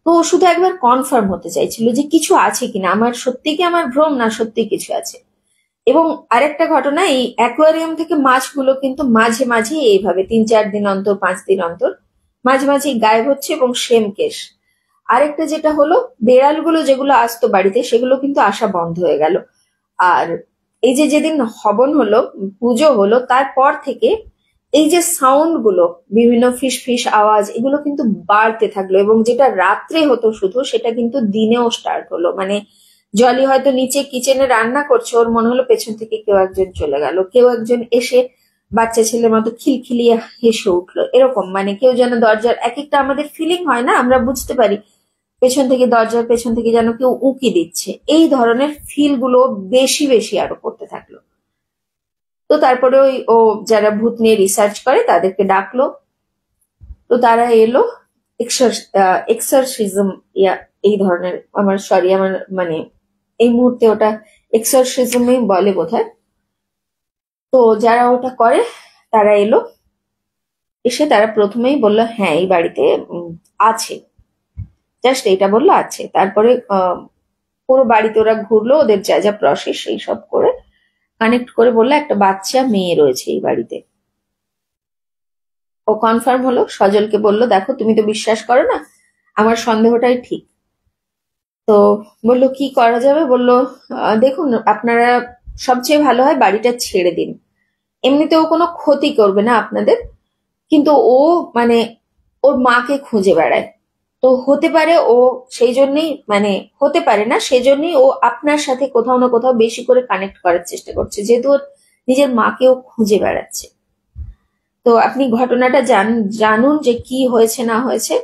Speaker 1: তো ও শুধু একবার কনফার্ম হতে চাইছিল যে কিছু আছে কিনা, আমার সত্যি কি আমার ভ্রম, না সত্যি কিছু আছে। এবং আরেকটা ঘটনা, এই অ্যাকোয়ারিয়াম থেকে মাছগুলো কিন্তু মাঝে মাঝে এইভাবে 3-4 দিন অন্তর, 5 দিন অন্তর মাঝে মাঝে গায়েব হচ্ছে, এবং সেম কেস। আরেকটা যেটা হলো, বেড়ালগুলো যেগুলো আসতো বাড়িতে, সেগুলো কিন্তু আসা বন্ধ হয়ে গেল। আর এই যে যেদিন হবন হলো, পুজো হলো, তারপর থেকে এই যে সাউন্ড গুলো, বিভিন্ন ফিস ফিস আওয়াজ, এগুলো কিন্তু বাড়তে থাকলো, এবং যেটা রাত্রে হতো শুধু, সেটা কিন্তু দিনেও স্টার্ট হলো। মানে জলি হয়তো নিচে কিচেনে রান্না করছে, ওর মনে হলো পেছন থেকে কেউ একজন চলে গেল, কেউ একজন এসে বাচ্চা ছেলের মতো খিলখিলিয়ে হেসে উঠলো, এরকম মানে কেউ যেন দরজার, এক একটা আমাদের ফিলিং হয় না, আমরা বুঝতে পারি পেছন থেকে, দরজার পেছন থেকে যেন কেউ উঁকি দিচ্ছে, এই ধরনের ফিল গুলো বেশি বেশি আরো করতে থাকলো। তো তারপরে ওই ও যারা ভূত নিয়ে রিসার্চ করে তাদেরকে ডাকলো। তো তারা এলো, এক্সারসিজম, ইয়া এই ধরনের, আমার সরি, আমার মানে এই মুহূর্তে ওটা এক্সারসিজমই বলে বোধহয়। তো যারা ওটা করে তারা এলো, এসে তারা প্রথমেই বললো হ্যাঁ এই বাড়িতে আছে, জাস্ট এটা বললো আছে। তারপরে পুরো বাড়িতে ওরা ঘুরলো, ওদের যা যা প্রসেস সেই সব করে কানেক্ট করে বললো একটা বাচ্চা মেয়ে রয়েছে এই বাড়িতে। ও কনফার্ম হলো, সজলকে বলল, দেখো তুমি তো বিশ্বাস করো না, আমার সন্দেহটাই ঠিক। তো বললো কি করা যাবে, বললো দেখুন আপনারা, সবচেয়ে ভালো হয় বাড়িটা ছেড়ে দিন, এমনিতেও কোনো ক্ষতি করবে না আপনাদের, কিন্তু ও মানে ওর মাকে খুঁজে বেড়ায়, তো হতে পারে ও সেই জন্যই, মানে হতে পারে না সেজন্যই ও আপনার সাথে কোথাও না কোথাও বেশি করে কানেক্ট করার চেষ্টা করছে, যেহেতু ওর নিজের মাকেও খুঁজে বেড়াচ্ছে। তো আপনি ঘটনাটা জানুন যে কি হয়েছে না হয়েছে।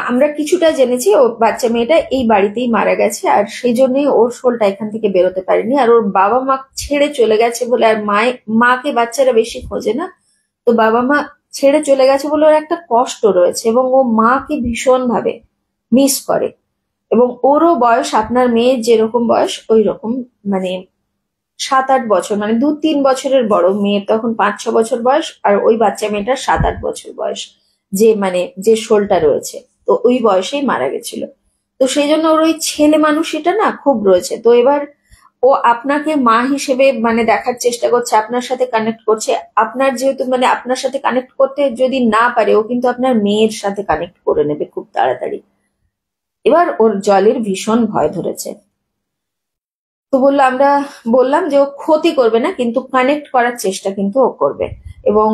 Speaker 1: আমরা কিছুটা জেনেছি, ও বাচ্চা মেয়েটা এই বাড়িতেই মারা গেছে, আর সেই জন্যই ওর শোলটা এখান থেকে বেরোতে পারেনি, আর ওর বাবা মা ছেড়ে চলে গেছে বলে, আর মাকে বাচ্চারা বেশি খোঁজে না, তো বাবা মা ছেড়ে চলে গেছে বলে ওর একটা কষ্ট রয়েছে, এবং ও মাকে ভীষণ ভাবে মিস করে। এবং ওরও বয়স আপনার মেয়ের যেরকম বয়স ওই রকম, মানে 7-8 বছর, মানে 2-3 বছরের বড়, মেয়ের তখন 5-6 বছর বয়স, আর ওই বাচ্চা মেয়েটার 7-8 বছর বয়স, যে মানে যে শোলটা রয়েছে, তো ওই বয়সেই মারা গেছিল। তো সেই জন্য ওর ওই ছেলে মানুষটা না খুব রয়েছে। তো এবার ও আপনাকে মা হিসেবে মানে দেখার চেষ্টা করছে, আপনার সাথে কানেক্ট করছে, আপনার যেহেতু মানে আপনার সাথে কানেক্ট করতে যদি না পারে, ও কিন্তু আপনার মেয়ের সাথে কানেক্ট করে নেবে খুব তাড়াতাড়ি। এবার ওর জলের ভীষণ ভয় ধরেছে। তো আমরা বললাম যে ও ক্ষতি করবে না, কিন্তু কানেক্ট করার চেষ্টা কিন্তু ও করবে। এবং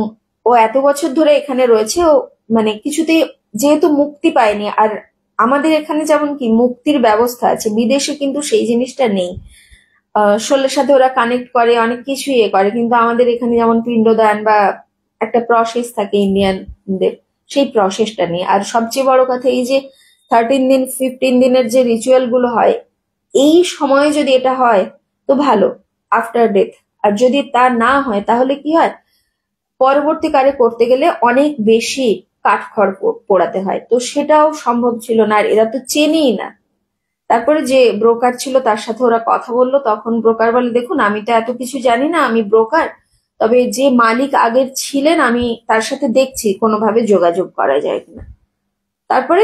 Speaker 1: ও এত বছর ধরে এখানে রয়েছে, ও মানে কিছুতেই, যেহেতু মুক্তি পায়নি, আর আমাদের এখানে যেমন কি মুক্তির ব্যবস্থা আছে, বিদেশে কিন্তু সেই জিনিসটা নেই। শোলের সাথে ওরা কানেক্ট করে, অনেক কিছু ইয়ে করে, কিন্তু আমাদের এখানে যেমন পিণ্ডদান বা একটা প্রসেস থাকে ইন্ডিয়ানদের, সেই প্রসেসটা নেই। আর সবচেয়ে বড় কথা, এই যে 13 দিন 15 দিনের যে রিচুয়াল গুলো হয়, এই সময়ে যদি এটা হয় তো ভালো, আফটার ডেথ। আর যদি তা না হয় তাহলে কি হয়, পরবর্তীকালে করতে গেলে অনেক বেশি কাঠখড় পোড়াতে হয়, তো সেটাও সম্ভব ছিল না, আর এরা তো চেনেই না। তারপরে যে ব্রোকার ছিল তার সাথে ওরা কথা বললো, তখন ব্রোকার বলে, দেখুন আমি তো এত কিছু জানি না, আমি ব্রোকার, তবে যে মালিক আগের ছিলেন আমি তার সাথে দেখছি কোনোভাবে যোগাযোগ করা যায় কিনা। তারপরে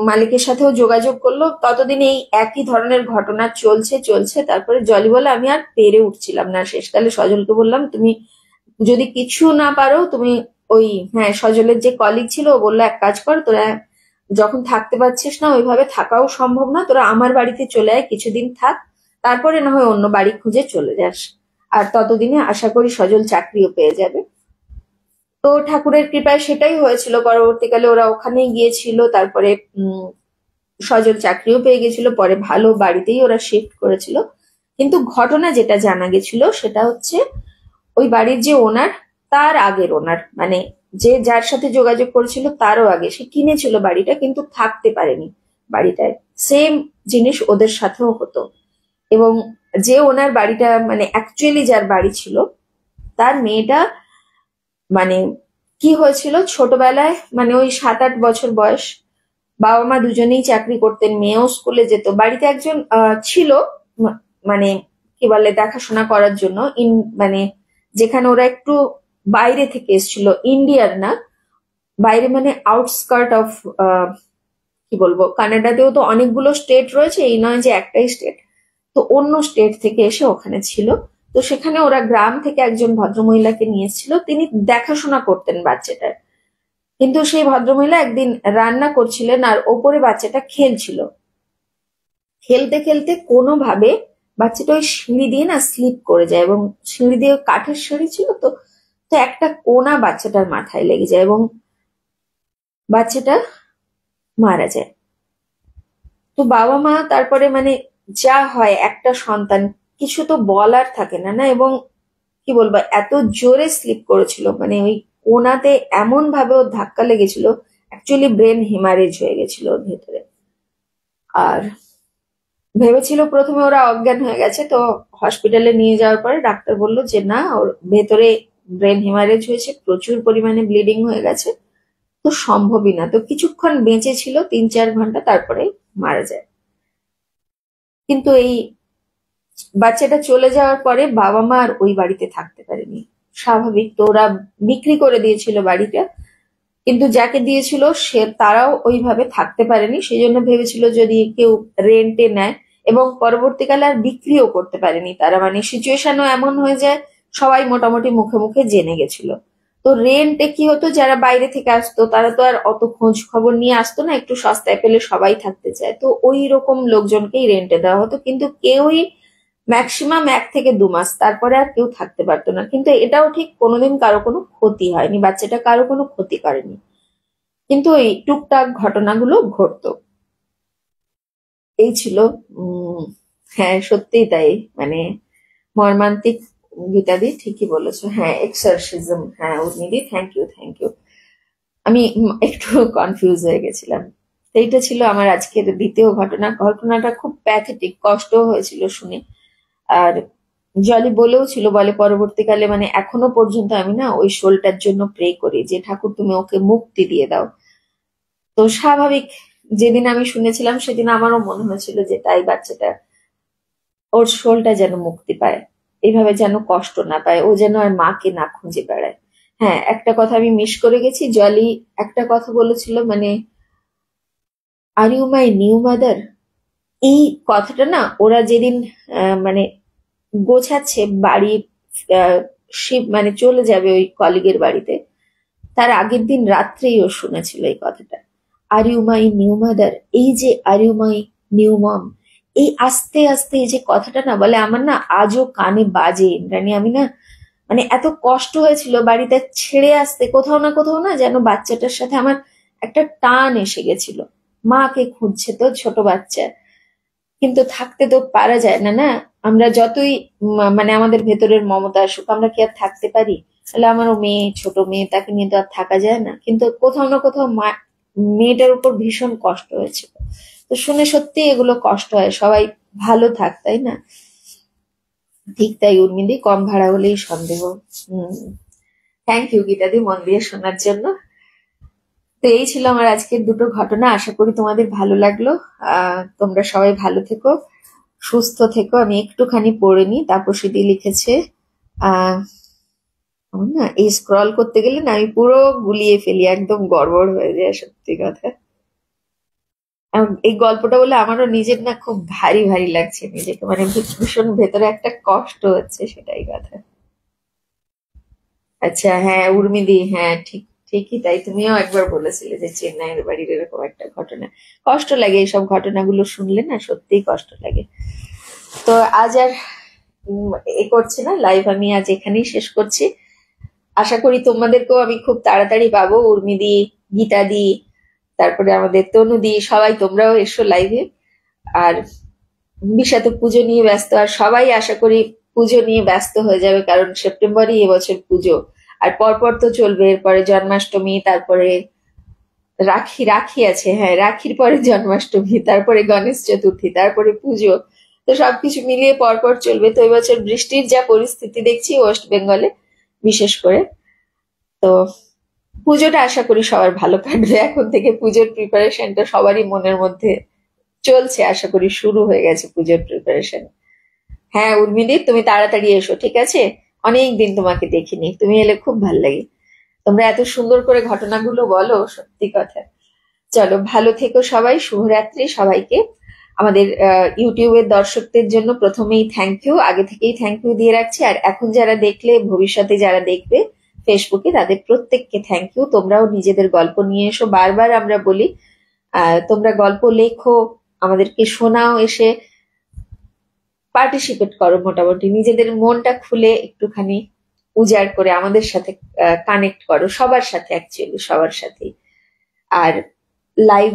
Speaker 1: মালিকের সাথেও যোগাযোগ করলো, ততদিন এই একই ধরনের ঘটনা চলছে চলছে। তারপরে জলি বলে আমি আর পেরে উঠছিলাম না, শেষকালে সজলকে বললাম তুমি যদি কিছু না পারো তুমি ওই, হ্যাঁ সজলের যে কলিগ ছিল ও বললো এক কাজ কর, তোরা যখন থাকতে পারছিস না ওইভাবে থাকাও সম্ভব না, তোরা আমার বাড়িতে চলে আয় কিছুদিন থাক, তারপরে না হয় অন্য বাড়ি খুঁজে চলে যাস, আর ততদিনে আশা করি সজল চাকরিও পেয়ে যাবে। তো ঠাকুরের কৃপায় সেটাই হয়েছিল, পরবর্তীকালে ওরা ওখানেই গিয়েছিল, তারপরে সজল চাকরিও পেয়ে গেছিল, পরে ভালো বাড়িতেই ওরা শিফট করেছিল। কিন্তু ঘটনা যেটা জানা গেছিল সেটা হচ্ছে ওই বাড়ির যে ওনার, তার আগের ওনার, মানে যে যার সাথে যোগাযোগ করেছিল তারও আগে সে কিনেছিল বাড়িটা, কিন্তু থাকতে পারেনি বাড়িটায়। সেম জিনিস ওদের সাথেও হতো। এবং যে ওনার বাড়িটা মানে অ্যাকচুয়ালি যার বাড়ি ছিল, তার মেয়েটা মানে কি হয়েছিল ছোটবেলায়, মানে ওই 7-8 বছর বয়স, বাবা মা দুজনেই চাকরি করতেন, মেয়েও স্কুলে যেত, বাড়িতে একজন ছিল মানে কি বলে দেখাশোনা করার জন্য, মানে যেখানে ওরা একটু বাইরে থেকে এসেছিল, ইন্ডিয়ার না, বাইরে মানে আউটস্কার্ট অফ, কি বলবো, কানাডাতেও তো অনেকগুলো স্টেট রয়েছে, এই নয় যে একটাই স্টেট, তো অন্য স্টেট থেকে এসে ওখানে ছিল। তো সেখানে ওরা গ্রাম থেকে একজন ভদ্রমহিলাকে নিয়ে এসেছিল, তিনি দেখাশোনা করতেন বাচ্চাটার। কিন্তু সেই ভদ্রমহিলা একদিন রান্না করছিলেন আর ওপরে বাচ্চাটা খেলছিল, খেলতে খেলতে কোনোভাবে বাচ্চাটা ওই সিঁড়ি দিয়ে না স্লিপ করে যায়, এবং সিঁড়ি দিয়ে কাঠের সিঁড়ি ছিল তো, তো একটা কোনা বাচ্চাটার মাথায় লেগে যায় এবং বাচ্চাটা মারা যায়। তো বাবা মা তারপরে মানে যা হয় একটা সন্তান, কিছু তো বলার থাকে না না, এবং কি বলবো এত জোরে স্লিপ করেছিল, মানে ওই কোনাতে এমন ভাবে ওর ধাক্কা লেগেছিল, অ্যাকচুয়ালি ব্রেন হেমারেজ হয়ে গেছিল ওর ভেতরে। আর ভেবেছিল প্রথমে ওরা অজ্ঞান হয়ে গেছে, তো হসপিটালে নিয়ে যাওয়ার পরে ডাক্তার বলল যে না, ওর ভেতরে ব্রেন হেমারেজ হয়েছে, প্রচুর পরিমাণে ব্লিডিং হয়ে গেছে, তো সম্ভবই না। তো কিছুক্ষণ বেঁচে ছিল, 3-4 ঘন্টা, তারপরে মারা যায়। কিন্তু এই বাচ্চাটা চলে যাওয়ার পরে বাবা মা আর ওই বাড়িতে থাকতে পারেনি। স্বাভাবিক, তো ওরা বিক্রি করে দিয়েছিল বাড়িটা, কিন্তু যাকে দিয়েছিল সে তারাও ওইভাবে থাকতে পারেনি, সেই জন্য ভেবেছিল যদি কেউ রেন্টে নেয়, এবং পরবর্তীকালে আর বিক্রিও করতে পারেনি তারা, মানে সিচুয়েশনও এমন হয়ে যায়, সবাই মোটামুটি মুখে মুখে জেনে গেছিল। তো রেন্টে কি হতো, যারা বাইরে থেকে আসতো তারা তো আর অত খোঁজ খবর নিয়ে আসতো না, একটু সস্তায় পেলে সবাই থাকতে চায়, তো ওই রকম লোকজনকেই রেন্টে দেওয়া হতো, কিন্তু কেউই ম্যাক্সিমাম 1 থেকে 2 মাস, তারপরে আর কেউ থাকতে পারতো না। কিন্তু এটাও ঠিক, কোনোদিন কারো কোনো ক্ষতি হয়নি, বাচ্চাটা কারো কোনো ক্ষতি করেনি, কিন্তু এই টুকটাক ঘটনাগুলো ঘটতো। এই ছিল উম হ্যাঁ সত্যিই তাই, মানে মর্মান্তিক। গীতাদি ঠিকই বলেছো, হ্যাঁ এক্সরসিজম, হ্যাঁ উর্মিদি, থ্যাংক ইউ থ্যাংক ইউ। আমি একটু কনফিউজ হয়ে গেছিলাম। তো এইটা ছিল আমার আজকের দ্বিতীয় ঘটনা। ঘটনাটা খুব প্যাথেটিক, কষ্ট হয়েছিল শুনে। আর জলি বলেও ছিল, বলে পরবর্তীকালে মানে এখনো পর্যন্ত আমি না ওই শোলটার জন্য প্রে করি যে ঠাকুর তুমি ওকে মুক্তি দিয়ে দাও। তো স্বাভাবিক, যেদিন আমি শুনেছিলাম সেদিন আমারও মনে হয়েছিল যে তাই, বাচ্চাটা ওর শোলটা যেন মুক্তি পায়, এইভাবে যেন কষ্ট না পায়, ও যেন আর মাকে না খুঁজে বেড়ায়। হ্যাঁ একটা কথা আমি মিস করে গেছি, জলি একটা কথা বলেছিল, মানে are you my new mother, এই কথাটা না ওরা যেদিন মানে গোছাচ্ছে বাড়ি, মানে চলে যাবে ওই কলিগের বাড়িতে, তার আগের দিন রাত্রেই ও শুনেছিল এই কথাটা, are you my new mother, এই যে আর ইউ মাই নিউ মম, এই আস্তে আস্তে এই যে কথাটা না বলে, আমার না আজও কানে বাজে ইন্দ্রাণী। আমি না মানে এত কষ্ট হয়েছিল বাড়িতে ছেড়ে আসতে, কোথাও না কোথাও না যেন বাচ্চাটার সাথে আমার একটা টান এসে গেছিল, মাকে খুঁজছে তো ছোট বাচ্চা, কিন্তু থাকতে তো পারা যায় না না, আমরা যতই মানে আমাদের ভেতরের মমতা আসুক, আমরা কি আর থাকতে পারি? তাহলে আমারও মেয়ে, ছোট মেয়ে, তাকে নিয়ে তো আর থাকা যায় না, কিন্তু কোথাও না কোথাও মেয়েটার উপর ভীষণ কষ্ট হয়েছিল। তো শুনে সত্যি এগুলো কষ্ট হয়, সবাই ভালো থাক, তাই না? ঠিক তাই উর্মিদি, কম ভাড়া হলেই সন্দেহ। হম, থ্যাংক ইউ গীতাদি মন দিয়ে শোনার জন্য। তো এই ছিল আমার আজকের দুটো ঘটনা, আশা করি তোমাদের ভালো লাগলো। তোমরা সবাই ভালো থেকো, সুস্থ থেকো। আমি একটুখানি পড়ে নি, তাপসীদি লিখেছে, আহ আমার না এই স্ক্রল করতে গেলে না আমি পুরো গুলিয়ে ফেলি, একদম গড়বড় হয়ে যায় সত্যি কথা। এই গল্পটা বলে আমারও নিজের না খুব ভারী ভারী লাগছে নিজেকে, মানে ভীষণ ভেতরে একটা কষ্ট হচ্ছে, সেটাই কথা। আচ্ছা, হ্যাঁ উর্মিদি, হ্যাঁ ঠিক, ঠিকই তাই, তুমিও একবার বলেছিলে যে চেন্নাইয়ের বাড়ির এরকম একটা ঘটনা। কষ্ট লাগে এইসব ঘটনাগুলো শুনলে, না সত্যিই কষ্ট লাগে। তো আজ আর এ করছি না, লাইভ আমি আজ এখানেই শেষ করছি। আশা করি তোমাদেরকেও আমি খুব তাড়াতাড়ি পাবো, উর্মিদি, গীতাদি, তারপরে আমাদের তনুদি, সবাই তোমরাও এসো লাইভে। আর বিশা তো পুজো নিয়ে ব্যস্ত, আর সবাই আশা করি পুজো নিয়ে ব্যস্ত হয়ে যাবে, কারণ সেপ্টেম্বরই এবছর পুজো। আর পরপর তো চলবে, এরপরে জন্মাষ্টমী, তারপরে রাখি, রাখি আছে, হ্যাঁ রাখির পরে জন্মাষ্টমী, তারপরে গণেশ চতুর্থী, তারপরে পুজো। তো সবকিছু মিলিয়ে পরপর চলবে। তো এবছর বৃষ্টির যা পরিস্থিতি দেখছি ওয়েস্ট বেঙ্গলে বিশেষ করে, তো পুজোটা আশা করি সবার ভালো কাটবে। এখন থেকে পুজোর প্রিপারেশনটা সবারই মনের মধ্যে চলছে, আশা করি শুরু হয়ে গেছে পুজোর প্রিপারেশন। হ্যাঁ উর্মিদি, তুমি তাড়াতাড়ি এসো, ঠিক আছে? অনেক দিন তোমাকে দেখিনি, তুমি এলে খুব ভাল লাগে। তোমরা এত সুন্দর করে ঘটনাগুলো বলো, সত্যি কথা। চলো, ভালো থেকো সবাই, শুভরাত্রি সবাইকে। আমাদের ইউটিউবের দর্শকদের জন্য প্রথমেই থ্যাংক ইউ, আগে থেকেই থ্যাংক ইউ দিয়ে রাখছি। আর এখন যারা দেখলে, ভবিষ্যতে যারা দেখবে ফেসবুকে, তাদের প্রত্যেককে থ্যাংক ইউ। তোমরাও নিজেদের গল্প নিয়ে এসো, বারবার আমরা বলি তোমরা গল্প লেখো, আমাদেরকে শোনাও, এসে পার্টিসিপেট করো, মোটামুটি নিজেদের মনটা খুলে একটুখানি উজাড় করে আমাদের সাথে কানেক্ট করো, সবার সাথে, অ্যাকচুয়ালি সবার সাথেই। আর লাইভ,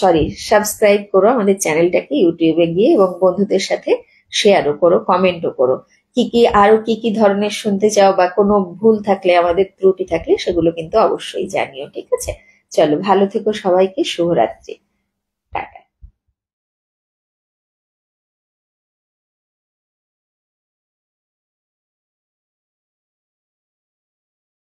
Speaker 1: সরি, সাবস্ক্রাইব করো আমাদের চ্যানেলটাকে ইউটিউবে গিয়ে, এবং বন্ধুদের সাথে শেয়ারও করো, কমেন্টও করো। কি কি আরো কি কি ধরনের শুনতে চাও, বা কোনো ভুল থাকলে, আমাদের ত্রুটি থাকলে, সেগুলো কিন্তু অবশ্যই জানিও, ঠিক আছে? চলো, ভালো থেকো সবাইকে, শুভরাত্রি।